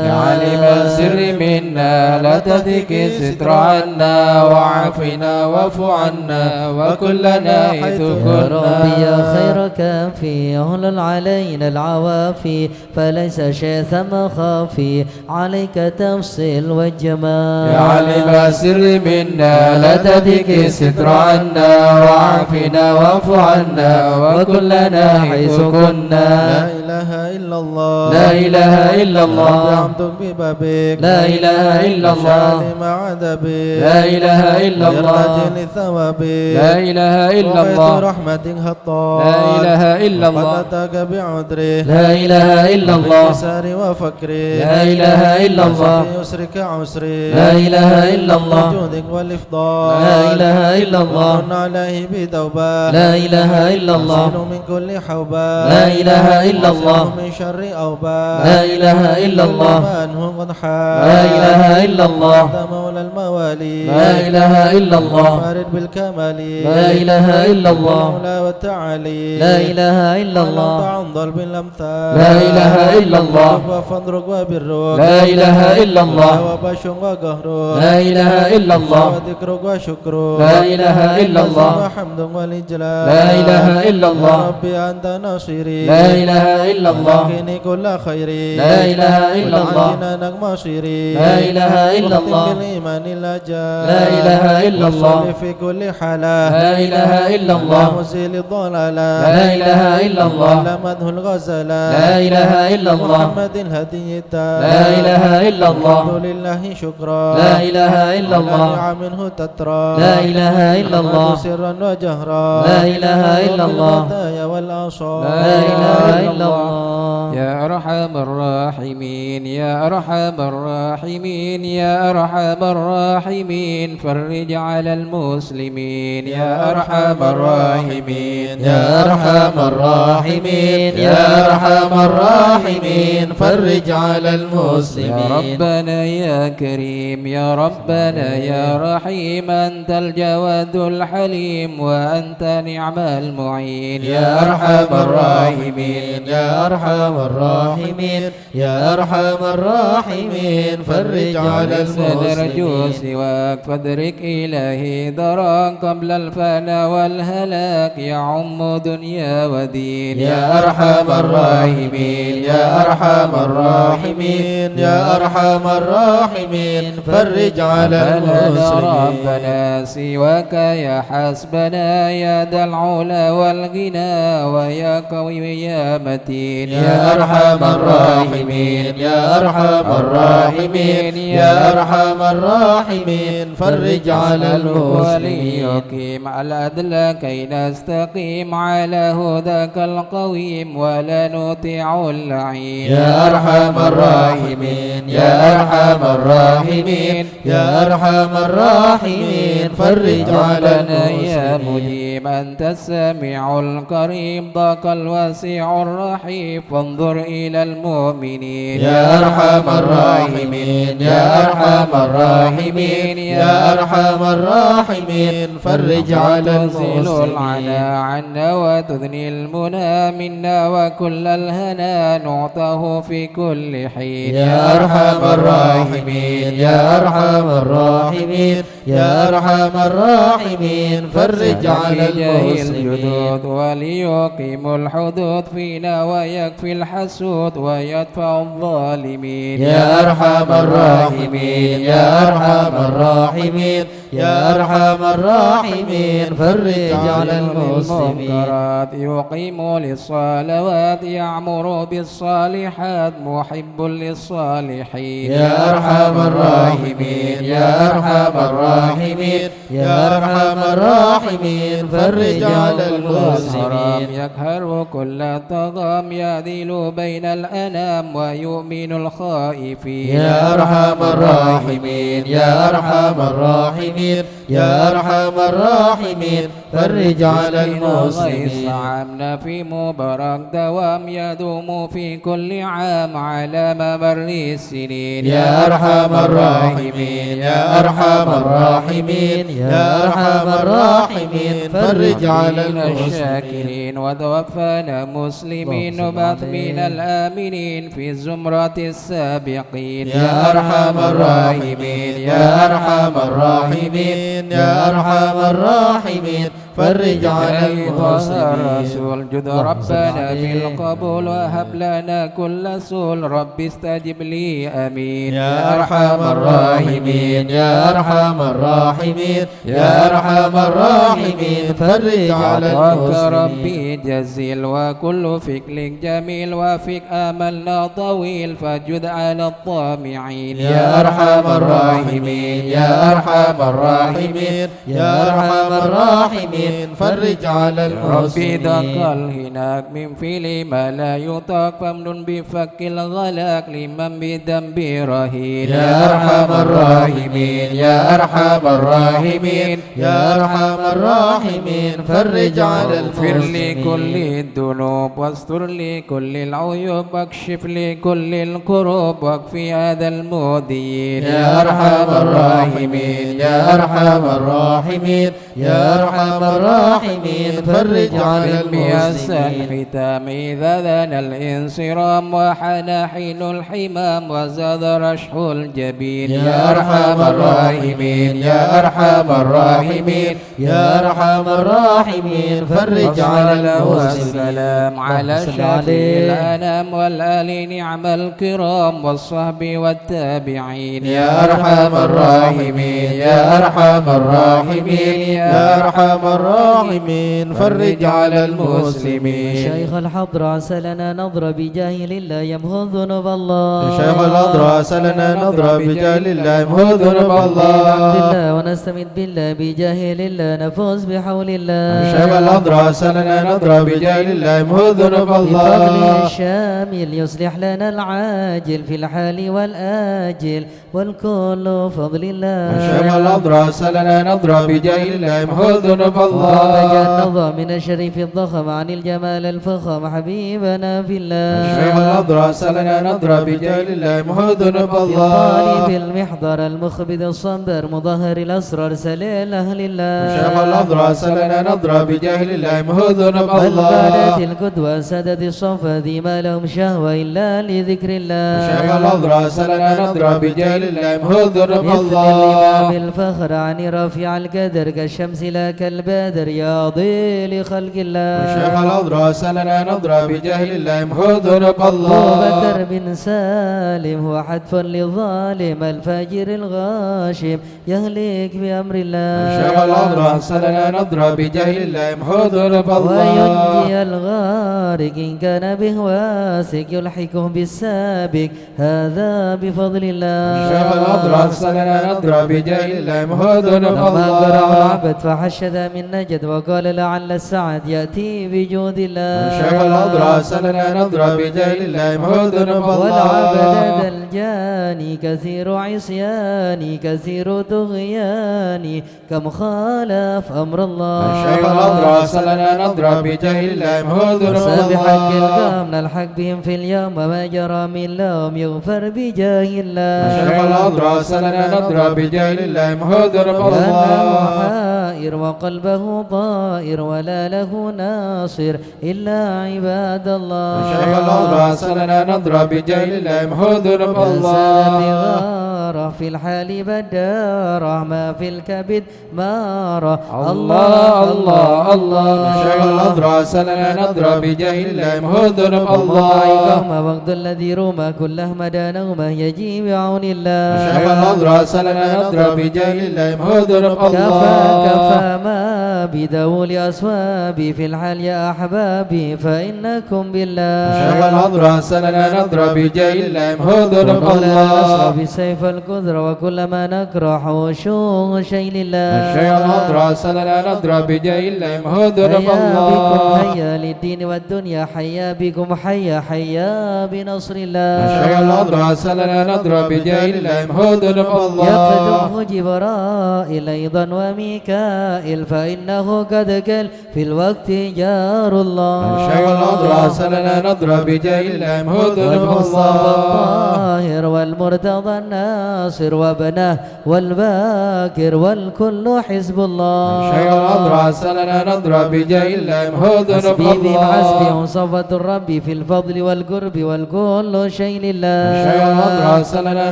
يا عليم السر منا لا تهتك الستر عنا وعافنا واعف عنا وكلنا حيث يا ربي كنا يا خير كافي اهلل علينا العوافي فليس شيء ثم خافي عليك تفصيل والجمال يا عليم السر منا لا تهتك الستر عنا وعافنا واعف عنا وكلنا حيث كنا لا إله إلا الله لا إله إلا الله دعمتك ببابك لا إله إلا الله مع عذابك لا إله إلا الله لثوابك لا إله إلا وغيث الله رحمتك هطال لا إله إلا الله وقد أتاك بعذره لا إله إلا الله بيساري وفكري لا إله إلا الله في يسرك عسري لا إله إلا الله بجودك والإفضال لا إله إلا الله ومن عليه بتوبة لا إله إلا الله أحسن من كل حوبة لا إله إلا الله من شر أوباء لا إله إلا الله عنه قد حال لا إله إلا الله أنت مولى الموالي لا إله إلا الله فارد بالكمال لا إله إلا الله المولى والتعالي لا إله إلا الله عن ضرب الأمثال لا إله إلا الله وفضرك وبرك لا إله إلا الله وبش وقهرك لا إله إلا الله وذكرك وشكرك لا إله إلا الله وحمد والإجلال لا إله إلا الله يا ربي أنت ناصري لا إله إلا الله وقني كل خير لا إله إلا الله جنانك مصيري لا إله إلا واختم الله بالإيمان الأجال لا إله إلا الله وصل في كل حالة لا إله إلا الله مزيل الضلالة لا إله إلا الله علمته الغزالة لا إله إلا الله محمد الهدي لا إله إلا الله الحمد لله شكرا لا إله إلا الله نعم منه تترى لا إله إلا الله سرا وجهرا لا إله إلا الله بالبدايا والآصال لا إله إلا الله يا أرحم الراحمين يا أرحم الراحمين يا أرحم الراحمين فرج على المسلمين يا أرحم الراحمين يا أرحم الراحمين يا أرحم الراحمين فرج على يا المسلمين ربنا يا كريم يا ربنا يا رحيم أنت الجواد الحليم وأنت نعم المعين يا أرحم الراحمين يا أرحم الراحمين يا أرحم الراحمين فرج على نرجو المسلمين سواك فادرك إلهي دراك قبل الفنا والهلاك يعم دنيا ودين يا أرحم الراحمين يا أرحم الراحمين يا أرحم الراحمين فرج على المسلمين ربنا سواك يا حسبنا يا ذا العلا والغنى ويا قوي يا متين يا أرحم الراحمين يا أرحم الراحمين يا أرحم الراحمين فرج على المسلمين وليقيم العدل كي نستقيم على هداك القويم ولا نطيع اللعين يا أرحم الراحمين يا أرحم الراحمين يا أرحم الراحمين فرج على يا المسلمين مجيب أنت السميع الكريم ضاق الواسع الرحيم فانظر إلى المؤمنين يا أرحم الراحمين يا أرحم الراحمين يا أرحم الراحمين فرج على تنزل العنا المسلمين عنا وتثني المنى منا وكل الهنا نعطه في كل حين يا أرحم الراحمين يا أرحم الراحمين يا أرحم الراحمين فرج على المسلمين الجدود وليقيم الحدود فينا ويكفي الحسود ويدفع الظالمين يا أرحم الراحمين يا أرحم الراحمين يا أرحم الراحمين فرج على المسلمين المنكرات يقيم للصلوات يعمر بالصالحات محب للصالحين يا أرحم الراحمين يا أرحم الراحمين يا أرحم الراحمين فرج على المسلمين يقهر كل طغام يعدل بين الأنام ويؤمن الخائفين يا أرحم الراحمين يا أرحم الراحمين يا أرحم الراحمين فرج على المسلمين عامنا في مبارك دوام يدوم في كل عام على ممر السنين يا أرحم الراحمين يا أرحم الراحمين يا أرحم الراحمين فرج على المسلمين الشاكرين وتوفانا مسلمين وبعث من الآمنين في زمرة السابقين يا أرحم الراحمين يا أرحم الراحمين يا أرحم الراحمين فرج على المسلمين الرسول جد ربنا بالقبول وهب لنا كل سول رب استجب لي امين يا أرحم الراحمين يا أرحم الراحمين يا أرحم الراحمين فرج على المسلمين ربي جزيل وكل فكر جميل وفك املنا طويل فجد على الطامعين يا أرحم الراحمين يا أرحم الراحمين يا أرحم الراحمين الراحمين فرج على ربي دق المسلمين الهناك من فعل ما لا يطاق فامنن بفك الغلاك لمن بذنبي رهين يا أرحم الراحمين يا أرحم الراحمين يا أرحم الراحمين فرج على اغفر لي المسلمين كل الذنوب واستر لي كل العيوب واكشف لي كل الكروب واكفي هذا المؤذيين يا أرحم الراحمين يا أرحم الراحمين يا أرحم الراحمين فرج على بأس المسلمين الختام إذا ذان الانصرام وحان حين الحمام وزاد رشح الجبين يا أرحم الراحمين يا أرحم الراحمين يا أرحم الراحمين فرج على المسلمين والسلام على شفيع الأنام والآل نعم الكرام والصحب والتابعين يا أرحم الراحمين يا أرحم الراحمين يا أرحم الراحمين فرج على المسلمين شيخ الحضر عسى لنا نظر بجاه الله يمهو ذنوب الله شيخ الأضرع سلنا نظرة بجاه الله يمهو ذنوب الحمد الله لله ونستمد بالله بجاه الله نفوز بحول الله شيخ الأضرع سلنا نظرة بجاه الله يمهو ذنوب بفضله الله الشامل يصلح لنا العاجل في الحال والآجل والكل فضل الله شيخ الأضرع سلنا نظرة بجاه الله يمهو ذنوب الله النظى من الشريف الضخم عن الجمال الفخم حبيبنا في الله شيخ الأضرع سلنا نظرة بجاه الله يمهو ذنوب طالب الله المحضر المخبد الصبر مظهر الأسرار سليل أهل الله شيخ الأضرع سلنا نظرة بجاه الله يمهو ذنوب البلد الله القدوة سدد الصفا ذي ما لهم شهوة إلا لذكر الله شيخ الأضرع سلنا نظرة بجاه الله يمهو ذنوب مثل الله الإمام الفخر عن رافع القدر كالشمس لا كالبدر يا ضيل خلق الله شيخ الأضرع سلنا نظرة بجاه الله يمهو ذنوب أبو الله بكر بن سالم هو حتف للظالم الفاجر الغاشم يهلك بأمر الله شيخ الأضرع سلنا نظرة بجاه الله يمحو ذنوب الله وينجي الغارق إن كان بهواسك يلحقه بالسابق هذا بفضل الله شيخ الأضرع سلنا نظرة بجاه الله يمحو ذنوب لما قرأ الله العبد فحشد من نجد وقال لعل السعد يأتي بجود الله شيخ الأضرع سلنا نظرة بجاه الله يمحو ذنوب والعبد الله ذا الجاني كثير عصياني كثير طغياني كم خالف أمر الله شيخ الأضرع سلنا نظرة بجاه الله يمحو ذنوب وسبحك الله القام نلحق بهم في اليوم وما جرى من لهم يغفر بجاه الله شيخ الأضرع سلنا نظرة بجاه الله يمحو ذنوب كان الله حائر وقلبه طائر ولا له ناصر إلا عباد الله شيخ الأضرع سلنا نظرة بجاه الله يمحو ذنوب الله الله بغارة في الحال بدارة ما في الكبد مارة الله الله الله شيخ الأضرع سلنا نظرة بجاه الله يمحو ذنوب الله اللهم وقت الذي روما كله مدى نومه يجي بعون الله شيخ الأضرع سلنا نظرة بجاه الله يمحو ذنوب كفى الله كفى ما بدول أصوابي في الحال يا أحبابي فإنكم بالله شيخ الأضرع سلنا نظرة بجاه الله يمحو ذنوب وقال الله الأسرى بسيف الكذر وكل ما نكره وشوه شيء لله شيخ الأضرع سلنا نظرة بجاه الله يمحو ذنوب حيا بكم الله حيا للدين والدنيا حيا بكم حيا حيا بنصر الله شيخ الأضرع سلنا نظرة بجاه الله يمحو ذنوب الله يقدمه جبرائيل أيضا وميكائيل فإنه قد قال في الوقت جار الله شيخ الأضرع سلنا نظرة بجاه الله يمحو ذنوب والمصطفى الله الطاهر والمرتضى الناصر وابنه والباكر والكل حزب الله شيخ الأضرع سلنا نظرة بجاه الله يمحو ذنوب حسبي بهم حسبي الله صفة الرب في الفضل والقرب والكل شيء لله شيخ الأضرع سلنا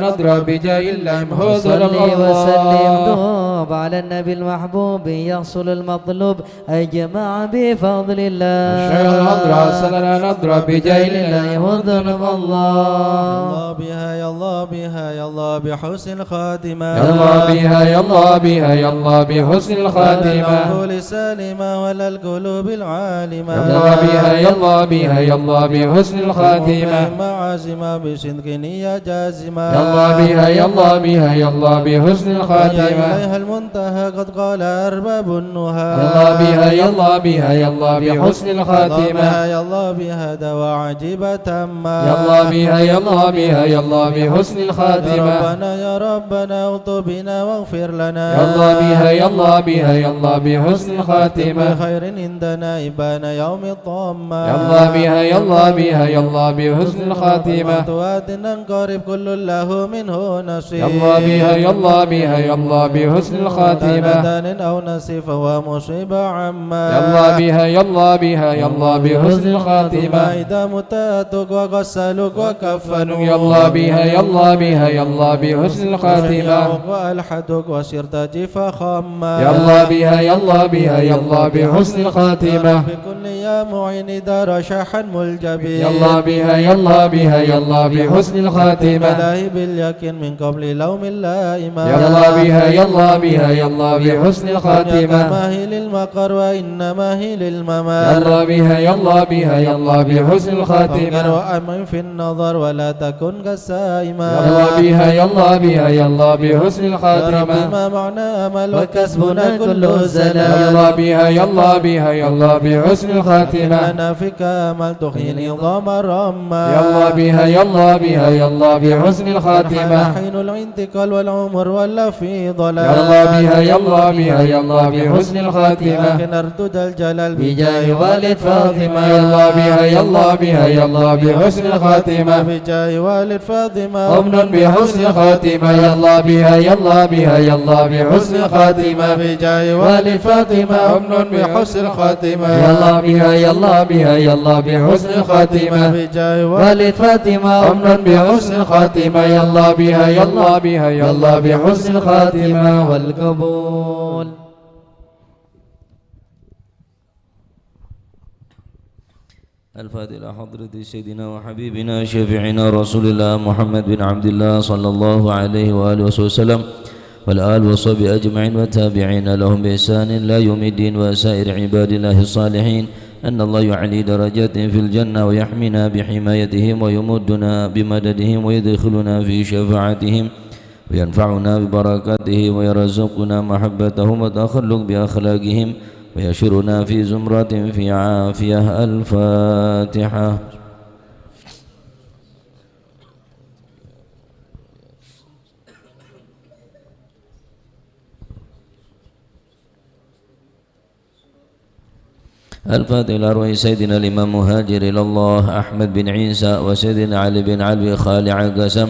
نظرة بجاه الله يمحو ذنوب صلي وسلم الله دوب على النبي المحبوب يحصل المطلوب أجمع بفضل الله شيخ الأضرع سلنا نظرة بجاه لله الله وذنب الله الله بها يا الله بها يا الله بحسن الخاتمة يا الله بها يا الله بها يا الله بحسن الخاتمة العقول السالمة ولا القلوب العالمة يا الله بها يا الله بها يا الله بحسن الخاتمة عازمة بصدق نية جازمة يا الله بها يا الله بها يا الله بحسن يا الخاتمة إليها المنتهى المنتهى قد قال أرباب النهى يلا بها يلا بها يلا بحسن الخاتمة يا الله بها دواء عجيبة تامة يلا بها يلا بها يلا بحسن الخاتمة يا ربنا اغطب بنا واغفر لنا يلا بها يلا بها يلا بحسن الخاتمة خير عندنا إبان يوم الطامة يلا بها يلا بها يلا بحسن الخاتمة توادنا قريب كل له منه نصيب يلا بها يلا بها يلا بحسن الخاتمة دان أو نصيب ومصيبة عما يلا بها يلا بها يلا بحسن الخاتمة إذا متاتك وغسلك وكفنوا يلا بها يلا بها يلا بحسن الخاتمة وألحدك وصرت جفا خما يلا بها يلا بها يلا بحسن الخاتمة بكل يا معين دار شاحا ملجبي يلا بها يلا بها يلا بحسن الخاتمة إلهي باليقين من قبل لوم اللائمة يلا بها يلا بها يلا بحسن الخاتمة ما هي للمقر وإنما هي للممات يلا بها يلا بها يلا بحسن فانكر الخاتمة وأمن في النظر ولا تكن كالسائمة يلا بها يلا بها يلا بحسن يا رب الخاتمة ما معنى أمل وكسبنا كل زلال يلا بها يلا بها يلا بحسن الخاتمة لنا فيك أمل تحيي نظام الرمى يلا بها يلا بها يلا بحسن الخاتمة حين الانتقال والعمر ولا في ضلال يلا بها يلا بها يلا بحسن الخاتمة لكن أردد الجلال بجاه والد فاطمة يلا بها يلا بها يلا بحسن الخاتمة بجاه والد فاطمة أمن بحسن الخاتمة يلا بها يلا بها يلا بحسن الخاتمة بجاه والد فاطمة أمن بحسن الخاتمة يلا بها يلا بها يلا بحسن الخاتمة بجاه والد فاطمة أمن بحسن الخاتمة يلا بها يلا بها يلا بحسن الخاتمة والقبول. الفاتحة إلى حضرة سيدنا وحبيبنا شفيعنا رسول الله محمد بن عبد الله صلى الله عليه وآله وسلم والآل وصحبه أجمعين والتابعين لهم بإحسان لا يوم الدين وسائر عباد الله الصالحين أن الله يعلي درجات في الجنة ويحمينا بحمايتهم ويمدنا بمددهم ويدخلنا في شفاعتهم وينفعنا ببركاتهم ويرزقنا محبتهم وتخلق بأخلاقهم ويشرنا في زمرة في عافية. الفاتحة. الفاتحة إلى أرواح سيدنا الإمام مهاجر إلى الله أحمد بن عيسى وسيدنا علي بن علوي خالع قسم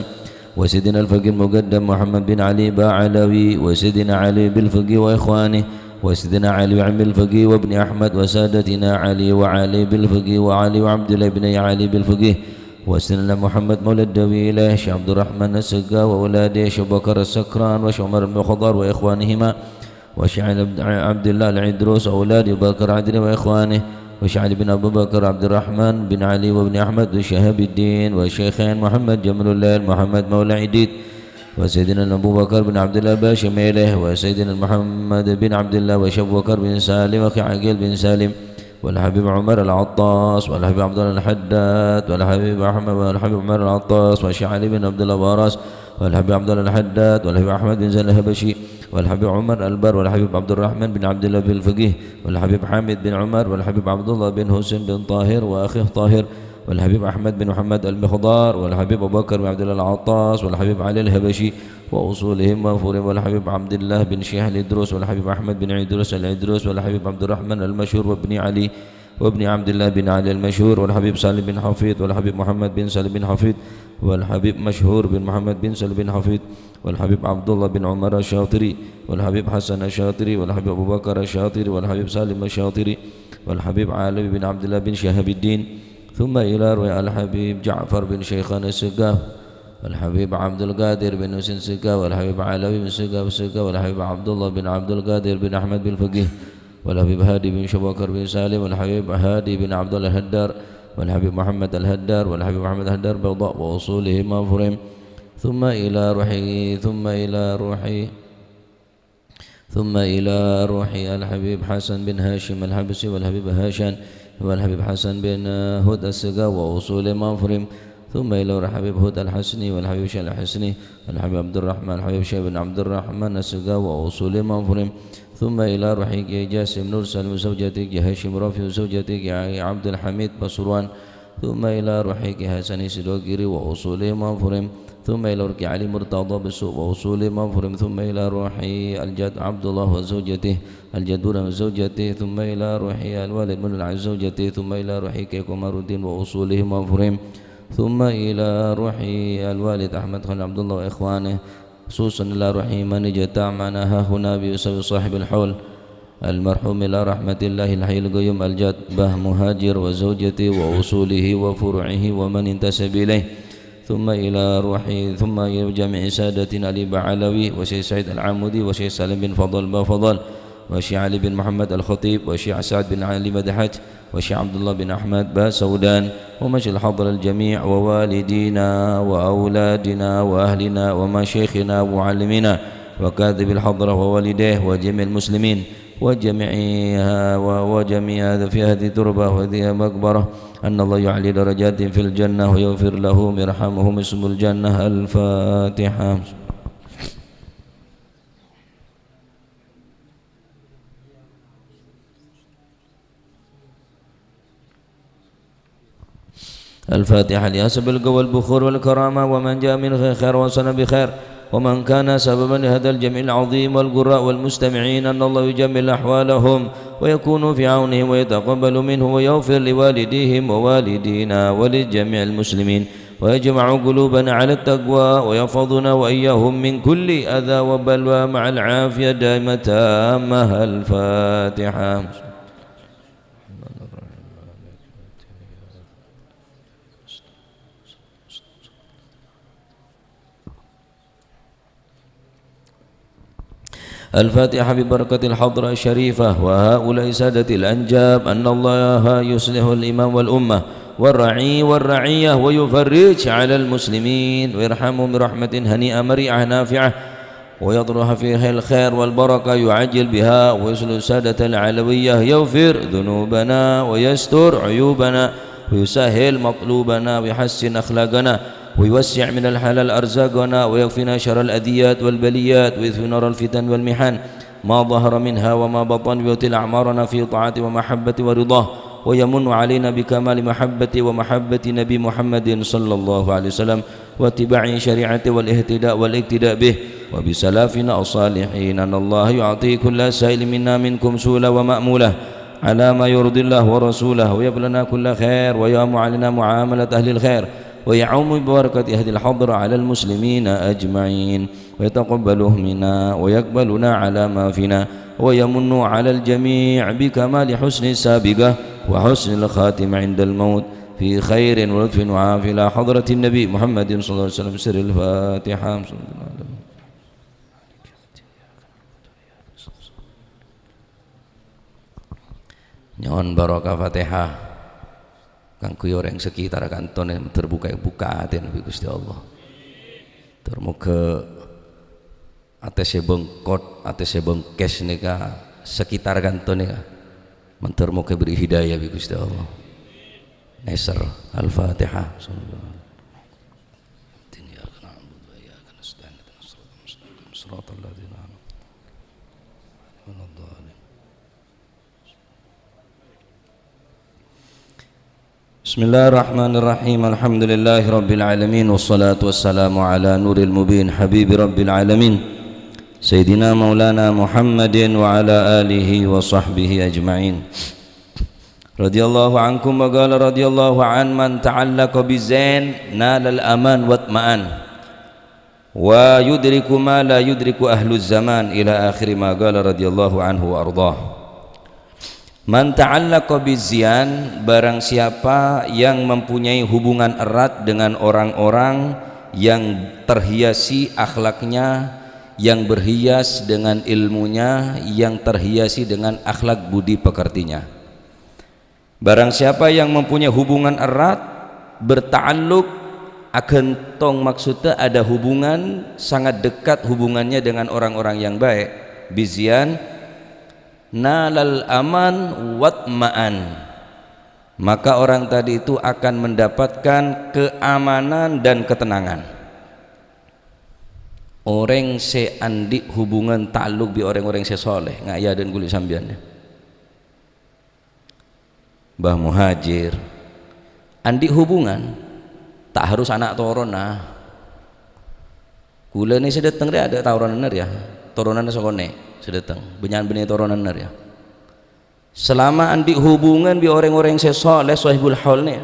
وسيدنا الفقيه المقدم محمد بن علي باعلوي وسيدنا علي بالفقيه وإخوانه وسيدنا علي وعم الفقيه وابن أحمد وسادتنا علي وعلي بالفقيه وعلي وعبد الله بن علي بالفقيه وسيدنا محمد مولى الدويلة شيخ عبد الرحمن السقا وأولاده شيخ بكر السكران وشيخ عمر بن الخضر وإخوانهما وشيخ عبد الله العدروس أولاد بكر عدني وإخوانه وشيخ علي بن أبو بكر عبد الرحمن بن علي وابن أحمد وشهاب الدين والشيخين محمد جمل الليل محمد مولى عديد وسيدنا أبو بكر بن عبد الله باشميله وسيدنا محمد بن عبد الله وشيخ بكر بن سالم وأخي عقيل بن سالم والحبيب عمر العطاس والحبيب عبد الله الحداد والحبيب أحمد والحبيب عمر العطاس والشيخ علي بن عبد الله باراس والحبيب عبد الله الحداد والحبيب أحمد بن زين الهبشي والحبيب عمر البر والحبيب عبد الرحمن بن عبد الله بن الفقيه والحبيب حامد بن عمر والحبيب عبد الله بن حسين بن طاهر وأخيه طاهر والحبيب أحمد بن محمد المخضار والحبيب أبو بكر بن عبد الله العطاس والحبيب علي الهبشي وأصولهم وفورهم والحبيب عبد الله بن شيخ الإدروس والحبيب أحمد بن عدروس العدروس والحبيب عبد الرحمن المشهور وابن علي وابن عبد الله بن علي المشهور والحبيب سالم بن حفيظ والحبيب محمد بن سالم بن حفيظ والحبيب مشهور بن محمد بن سالم بن حفيظ والحبيب عبد الله بن عمر الشاطري والحبيب حسن الشاطري والحبيب أبو بكر الشاطري والحبيب سالم الشاطري والحبيب علي بن عبد الله بن شهاب الدين ثم إلى روي الحبيب جعفر بن شيخان السقاف والحبيب عبد القادر بن حسين السقاف والحبيب علوي بن السقاف والحبيب عبد الله بن عبد القادر بن أحمد بن الفقيه والحبيب هادي بن شبكر بن سالم والحبيب هادي بن عبد الله الهدار والحبيب محمد الهدار والحبيب محمد الهدار بيضاء وأصولهم وفرهم ثم إلى روحي الحبيب حسن بن هاشم الحبسي والحبيب هاشان والحبيب حسن بن هدى السقا وأصولهم وفرهم ثم إلى الحبيب هود الحسني والحبيب شيخ الحسني والحبيب عبد الرحمن الحبيب شيخ بن عبد الرحمن السقا وأصول مغفورهم ثم إلى روحك جاسم نور سالم وزوجتك هاشم رافي وزوجتك عبد الحميد بصروان ثم إلى روحك حسن سدوغيري وأصول مغفورهم ثم إلى روحك علي مرتضى بسوء وأصول مغفورهم ثم إلى روحي الجد عبد الله وزوجته الجدور وزوجته ثم إلى روحي الوالد من العز زوجته ثم إلى روحك قمر الدين وأصوله مغفورهم ثم إلى روحي الوالد أحمد خان عبد الله وإخوانه خصوصا إلى روحي من اجتمع معنا ها هنا بيسوي صاحب الحول المرحوم إلى رحمة الله الحي القيوم الجد به مهاجر وزوجته وأصوله وفروعه ومن انتسب إليه ثم إلى روحي ثم إلى جميع سادتنا علي بعلوي وشيخ سعيد العمودي وشيخ سالم بن فضل بفضل وشيخ علي بن محمد الخطيب وشيخ سعد بن علي مدحت وشيخ عبد الله بن أحمد باسودان ومشي الحضر الجميع ووالدينا وأولادنا وأهلنا ومشايخنا ومعلمينا وكاذب الحضرة ووالديه وجميع المسلمين وجميع هذا في هذه التربة وهذه مقبرة أن الله يعلي درجات في الجنة ويغفر لهم يرحمهم اسم الجنة. الفاتحة. الفاتحة. لحسب القوى البخور والكرامة ومن جاء من خير وصل بخير ومن كان سببا لهذا الجمع العظيم والقراء والمستمعين أن الله يجمل أحوالهم ويكون في عونهم ويتقبل منه ويغفر لوالديهم ووالدينا ولجميع المسلمين ويجمع قلوبنا على التقوى ويحفظنا وإياهم من كل أذى وبلوى مع العافية دائمة تامة. الفاتحة. الفاتحة. ببركة الحضرة الشريفة وهؤلاء سادة الأنجاب أن الله يصلح الإمام والأمة والرعي والرعية ويفرج على المسلمين ويرحمهم برحمة هنيئة مريئة نافعة ويضرها فيها الخير والبركة يعجل بها ويصلح سادة العلوية يغفر ذنوبنا ويستر عيوبنا ويسهل مطلوبنا ويحسن أخلاقنا ويوسع من الحلال أرزاقنا ويكفينا شر الأذيات والبليات ويطفئ نار الفتن والمحن ما ظهر منها وما بطن ويطيل أعمارنا في طاعته ومحبته ورضاه ويمن علينا بكمال محبته ومحبة نبي محمد صلى الله عليه وسلم واتباع شريعته والاهتداء والاقتداء به وبسلافنا الصالحين أن الله يعطي كل سائل منا منكم سؤلا ومأمولة على ما يرضي الله ورسوله ويبلنا كل خير ويأم علينا معاملة أهل الخير ويعم ببركة هذه الحضرة على المسلمين أجمعين ويتقبله منا ويقبلنا على ما فينا ويمن على الجميع بكمال حسن السابقة وحسن الخاتم عند الموت في خير ولطف وعافية إلى حضرة النبي محمد صلى الله عليه وسلم. سر الفاتحة. Nyon barokah Fatihah kanggo orang sekitar kantone terbuka hati Nabi Gusti Allah. Termuga atese bengkot atese bengkes nika sekitar kantone mentermuga beri hidayah bi Gusti Allah. Nasr. Al-Fatihah. Bismillahirrahmanirrahim. Alhamdulillahi rabbil alamin wassalatu wassalamu ala nuril mubin habibi rabbil alamin sayyidina maulana Muhammadin wa ala alihi wa sahbihi ajma'in. Radiyallahu ankum wa qala radiyallahu an man ta'allaqa bizain nalal aman watma'an wa yudriku ma la yudriku ahluz zaman ila akhir ma qala radiyallahu anhu wa ardah. Man ta'allaqa bizian, barang siapa yang mempunyai hubungan erat dengan orang-orang yang terhiasi akhlaknya, yang berhias dengan ilmunya, yang terhiasi dengan akhlak budi pekertinya. Barang siapa yang mempunyai hubungan erat, berta'alluq akan tong maksudnya ada hubungan sangat dekat hubungannya dengan orang-orang yang baik. Bizian nalal aman watma'an, maka orang tadi itu akan mendapatkan keamanan dan ketenangan. Orang se andi hubungan takluk bi orang-orang se soleh ngaya dan kulit sambiannya. Mbah Muhajir andi hubungan tak harus anak torona. Kula ni sedeteng dia ada tauran ya. Turunan sokone sedeteng. Benyan benih turunan ya. Selama andi hubungan bi orang-orang se soleh sahibul haul ni.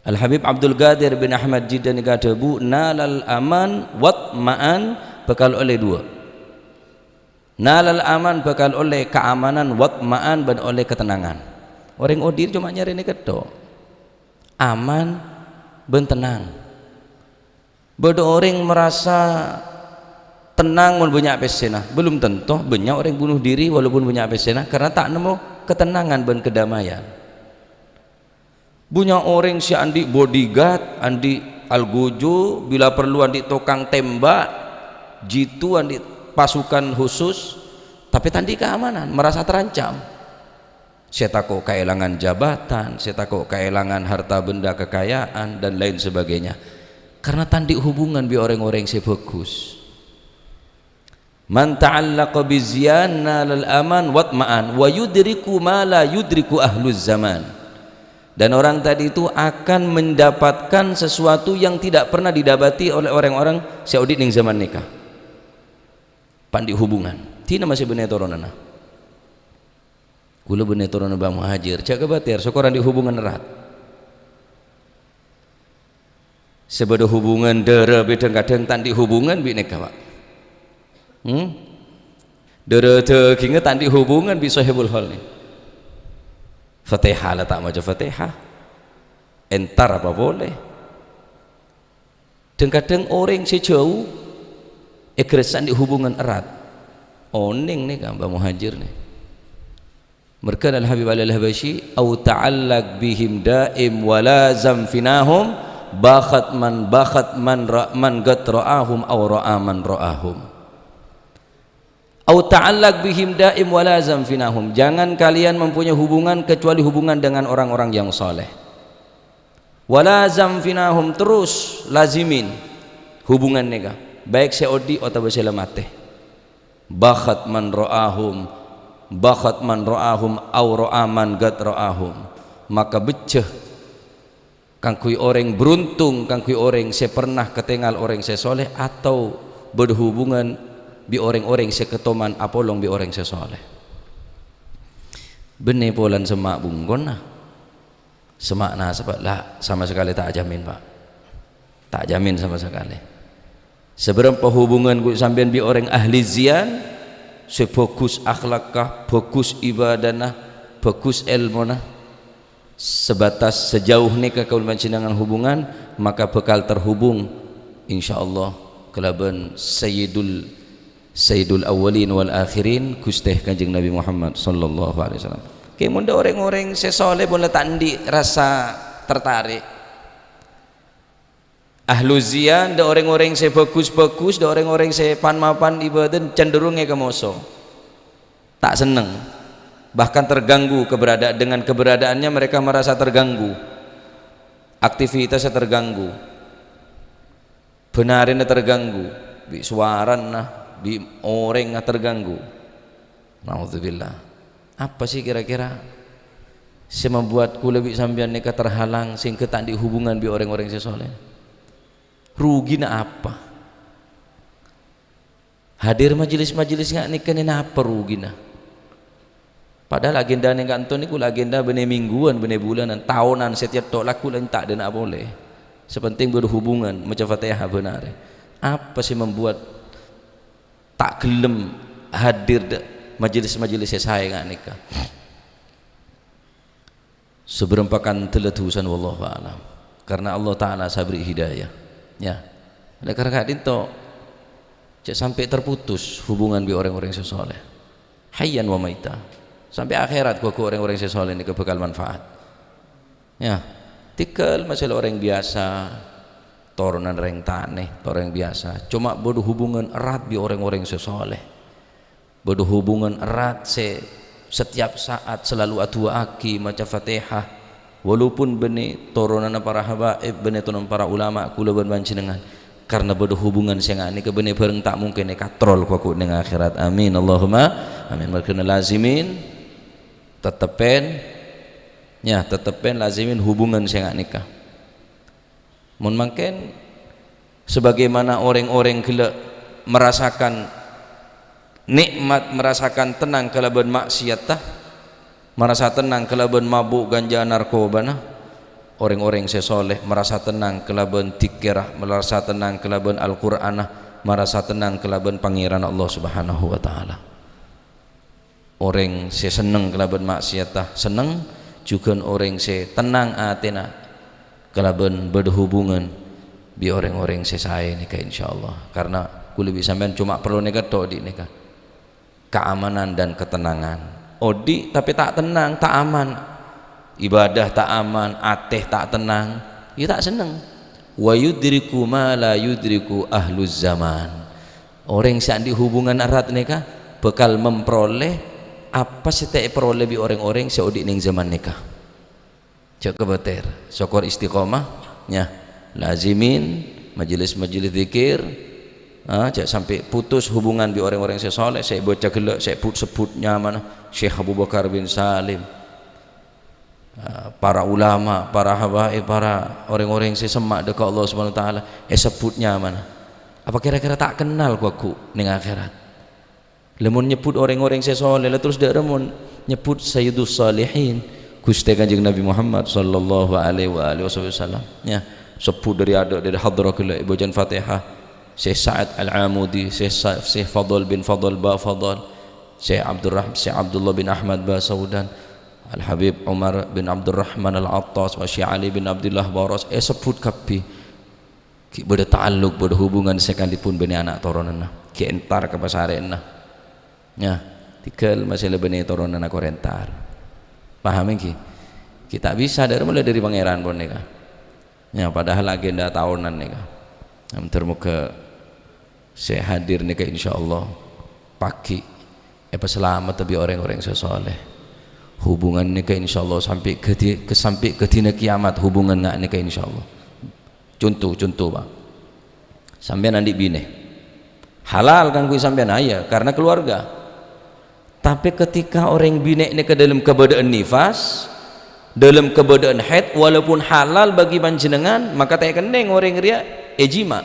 Al Habib Abdul Qadir bin Ahmad Jidani kata bu nalal aman wat ma'an bakal oleh dua. Nalal aman bakal oleh keamanan wat ma'an dan oleh ketenangan. Orang odir cuma nyari ni keto. Aman ben tenang. Bodoh orang merasa tenang mun banyak pesena, belum tentu banyak orang bunuh diri walaupun banyak pesena karena tak nemu ketenangan dan kedamaian. Punya orang si andi bodyguard, andi algojo, bila perlu andi tokang tembak, jitu andi pasukan khusus, tapi tandi keamanan, merasa terancam. Saya takut kehilangan jabatan, saya takut kehilangan harta benda kekayaan dan lain sebagainya. Karena tandi hubungan bi orang-orang yang bagus. Man ta'allaqa bizyan nalal aman watma'an wa yudriku ma la yudriku ahluz zaman. Dan orang tadi itu akan mendapatkan sesuatu yang tidak pernah didapati oleh orang-orang Saudi ning zaman nikah. Pandi hubungan. Tina masih bener toronana. Kula bener torona Bang Muhajir, jaga batir syukuran di hubungan erat. Sebeda hubungan dere bidang kadang tandi hubungan bi nikah, Pak. Dere te kinga tandi hubungan bi sahibul hal ni. Fatihah lah tak maca Fatihah. Entar apa boleh. Dan kadang orang sejauh egresan di hubungan erat. Oning nih kan Mbak Muhajir nih. Mereka Al Habib Al-Habashi au ta'allaq bihim daim walazam finahum bakhat man qad ra'ahum aw ra'a man ra'ahum. Au ta'allaq bihim daim walazam finahum. Jangan kalian mempunyai hubungan kecuali hubungan dengan orang-orang yang soleh. Walazam finahum, terus lazimin hubungan nega baik seodi atau beselamate. Bakhat man ra'ahum aw ra'a man qad ra'ahum. Maka beceh kangkui orang beruntung, kangkui orang saya pernah ketinggal orang saya soleh atau berhubungan bi orang-orang seketoman apolong bi orang sesoleh. Benih polan semak bungkon nah. Semak nah sebab lah sama sekali tak jamin, Pak. Tak jamin sama sekali. Seberapa hubungan ku sampean bi orang ahli zian, sefokus akhlakah, fokus ibadahna, fokus ilmunah. Sebatas sejauh nikah kaul mancinangan hubungan, maka bakal terhubung insyaallah kelaban Sayyidul awwalin wal akhirin Gustih Kanjeng Nabi Muhammad sallallahu alaihi wasallam. Kemun da orang-orang sesoleh pun tandi rasa tertarik. Ahlu zian da orang-orang se bagus-bagus, da orang-orang se pan-mapan ibadah cenderung ke moso. Tak seneng. Bahkan terganggu dengan keberadaannya, mereka merasa terganggu. Aktivitasnya terganggu. Benarinnya terganggu. Bi suaran nah di orang yang terganggu. Nauzubillah. Apa sih kira-kira yang membuatku lebih sambian nikah terhalang sehingga tak di hubungan bi orang-orang sesoleh? Rugi na apa? Hadir majelis-majelis nggak nikah ni apa rugi na? Padahal agenda ni kantor ni kula agenda benih mingguan, benih bulanan, tahunan setiap tok laku lain tak ada nak boleh. Sepenting berhubungan macam Fatihah benar. Apa sih membuat tak gelem hadir majelis-majelis saya nggak nikah? Seberempakan teletusan wallahu a'lam. Karena Allah Taala sabri hidayah. Ya. Oleh karena itu sampai terputus hubungan bi orang-orang sesoleh. Hayyan wa maita. Sampai akhirat ku orang-orang sesoleh ini bekal manfaat. Ya. Tikal masalah orang biasa. Turunan orang taneh, orang biasa. Cuma bodoh hubungan erat bi orang-orang sesoleh. Bodoh hubungan erat setiap saat selalu atuaki maca Fatihah walaupun bene turunan para habaib bene turunan para ulama kula ben panjenengan karena berhubungan sing ini kebene bareng tak mungkin katrol ku ning akhirat. Amin Allahumma amin. Maka lazimin tetepen lazimin hubungan sing nikah. Mun mangken sebagaimana orang-orang gila merasakan nikmat, merasakan tenang kalaban maksiat tah, merasa tenang kalaban mabuk ganja narkoba nah, orang-orang sesoleh merasa tenang kalaban dikirah, merasa tenang kalaban Al-Qur'an, merasa tenang kalaban pangeran Allah Subhanahu wa taala. Orang se seneng kalaban maksiat tah seneng, juga orang se tenang atina kalaban berhubungan bi orang-orang se saya nikah insyaallah. Karena kulit bisa sampean cuma perlu nikah tok di nikah. Keamanan dan ketenangan. Odi tapi tak tenang, tak aman. Ibadah tak aman, ateh tak tenang, ya tak seneng. Wa yudriku ma la yudriku ahluz zaman. Orang yang di hubungan erat nikah bakal memperoleh apa sih tak peroleh bi orang-orang seodi ning zaman nikah. Cek kebeter, syukur istiqomah, nya lazimin majelis-majelis zikir. Cek sampai putus hubungan di orang-orang yang soleh. Saya baca gelak, saya sebutnya mana Syekh Abu Bakar bin Salim, para ulama, para habaib, para orang-orang yang semak dekat Allah Subhanahu wa taala, sebutnya mana? Apa kira-kira tak kenal aku ning akhirat? Lemun nyebut orang-orang yang soleh, terus dak remun nyebut Sayyidus Salihin, Gusti Kanjeng Nabi Muhammad sallallahu alaihi wasallam. Ya, sebut dari hadrah gelak bacaan Fatihah. Syekh Sa'ad Al-Amudi, Syekh Fadl bin Fadl Ba Fadl, Syekh Abdullah bin Ahmad Ba Saudan, Al-Habib Umar bin Abdurrahman Al-Attas, wa Syekh Ali bin Abdullah Baras, sebut kabeh ki beda ta'alluq, beda hubungan sekalipun bani anak turunan ki entar ke pasaren nah. Ya, tikel masalah bani turunan aku rentar. Paham ki? Kita bisa mulai dari pangeran pun nikah. Ya, padahal agenda tahunan nikah. Termuka saya hadir nikah insyaallah pagi selamat tapi orang-orang sesoleh hubungan nikah insyaallah sampai ke dina kiamat hubungan nak nikah insyaallah. Contoh Pak, sampean nanti bine halal kan kui sampean aya karena keluarga, tapi ketika orang bine nikah dalam keadaan nifas, dalam keadaan haid, walaupun halal bagi panjenengan maka tak keneng orang ria ejima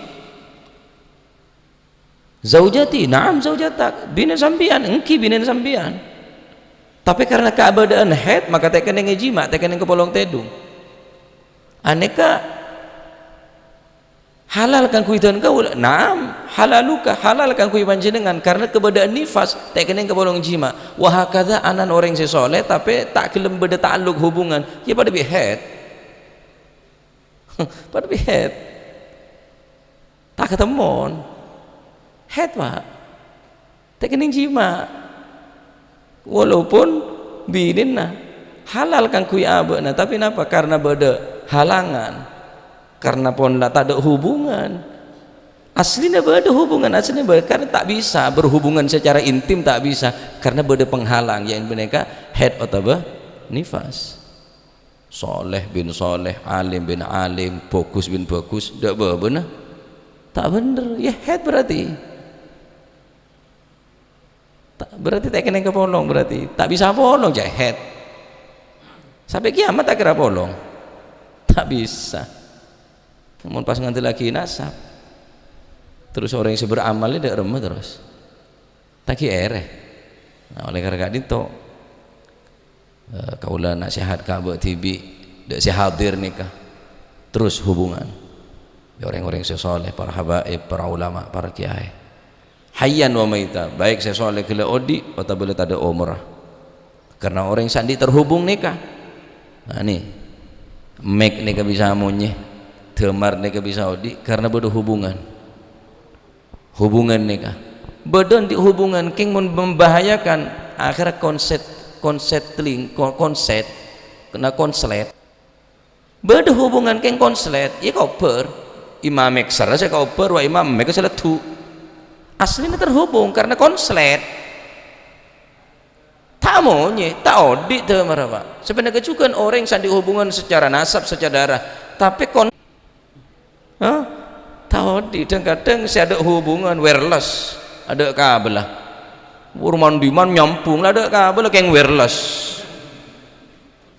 zaujati naam zaujatak bina sambian engki bina sambian, tapi karena keadaan haid maka tak kena ejima, tak kena kepolong tedung. Aneka halal kan kuitan kau naam halaluka halal kan kui panjenengan karena keadaan nifas tak kena kepolong jima. Wa hakadha anan orang sesoleh tapi tak kelem beda ta'alluq hubungan ya pada bi haid pada bi haid tak ketemuan head Pak tak kening jima walaupun binin nah halal kan kui abana, tapi kenapa? Karena beda halangan, karena pun tak ada hubungan aslinya, beda hubungan aslinya karena tak bisa berhubungan secara intim, tak bisa karena beda penghalang yang mereka head atau nifas. Soleh bin soleh, alim bin alim, bagus bin bagus, tak benar tak bener ya head berarti tak kena kepolong, berarti tak bisa polong jadi head sampai kiamat tak kira polong, tak bisa. Namun pas nganti lagi nasab terus orang yang beramal ini tidak remeh terus tak kira. Nah, oleh karena itu kaulah nasihat kabak tibi tidak sehadir nikah terus hubungan orang-orang sesoleh, para habaib, para ulama, para kiai, hayyan wa maita, baik sesoleh kala odi atau boleh tak ada umrah, karena orang sandi terhubung nikah. Nah nih mek nikah bisa amunye temar nikah bisa odi karena beda hubungan nikah beda di hubungan king membahayakan akhirnya konset kena konslet beda hubungan king konslet ya koper imam mekser saya koper wa imam mek seletu aslinya terhubung karena konslet tak monye, tak odik tu marah Pak. Sebenarnya juga orang yang sandi hubungan secara nasab, secara darah, tapi kon, tak odik. Dan kadang saya ada hubungan wireless, ada kabel lah. Urman diman nyampung lah, ada kabel lah kayak wireless.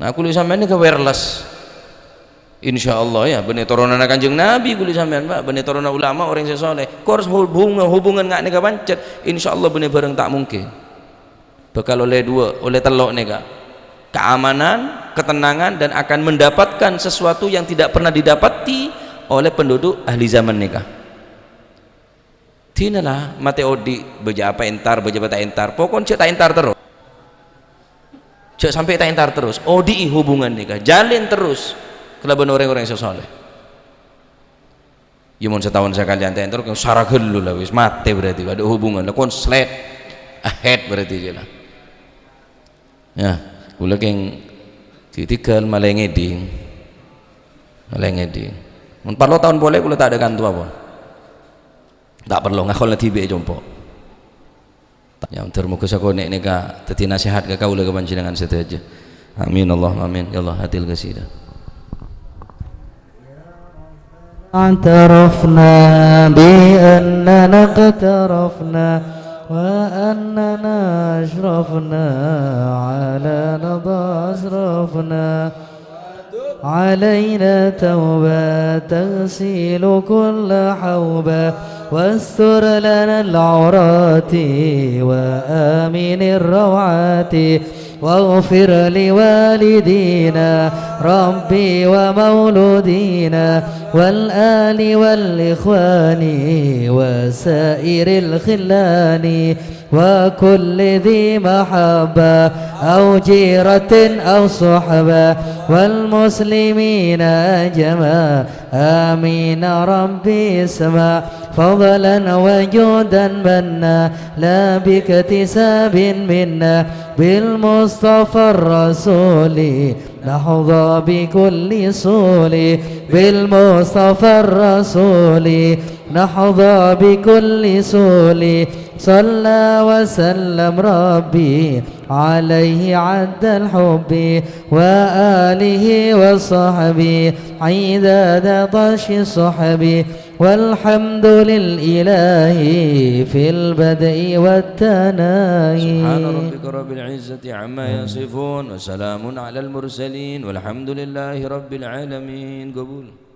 Nah aku lihat sampean ini ke wireless. Insya Allah ya, benih turunan Kanjeng Nabi kulit sampean Pak, benih turunan ulama orang yang soleh. Kau harus hubungan nggak nih pancet. Insya Allah benih bareng tak mungkin. Bekal oleh dua, oleh telok nih keamanan, ketenangan, dan akan mendapatkan sesuatu yang tidak pernah didapati oleh penduduk ahli zaman nih Tinalah mate odi beja apa entar, beja apa tak entar. Pokoknya cek tak entar terus. Cek sampai tak entar terus. Odi hubungan nih jalin terus. Kelaban orang-orang yang soleh. Ya mau setahun sekali tak entar, kau saragel lah wis mate berarti ada hubungan. Lah konslet ahead berarti je lah. Ya, kula keng titikal malengeding. Mun 4 tahun boleh kula tak ada kantu apa. Tak perlu ngakol tibe jompo. Yang termuka sakone neka teti nasihat ke kaula ke panjenengan saja. Amin Allah amin. Ya Allah hatil kasida. اعترفنا بأننا اقترفنا وأننا أشرفنا على نضى أسرفنا علينا توبة تغسل كل حوبة واستر لنا العورات وآمن الروعات واغفر لوالدينا ربي ومولودينا والآل والإخوان وسائر الخلان وكل ذي محبة أو جيرة أو صحبة والمسلمين أجمع آمين ربي اسمع فضلا وجودا منا لا باكتساب منا بالمصطفى الرسول نحظى بكل صول بالمصطفى الرسول نحظى بكل صول صلى وسلم ربي عليه عد الحب وآله وصحبه عداد طش صحبه والحمد لله في البدء والتناهي سبحان ربك رب العزة عما يصفون وسلام على المرسلين والحمد لله رب العالمين. قبول.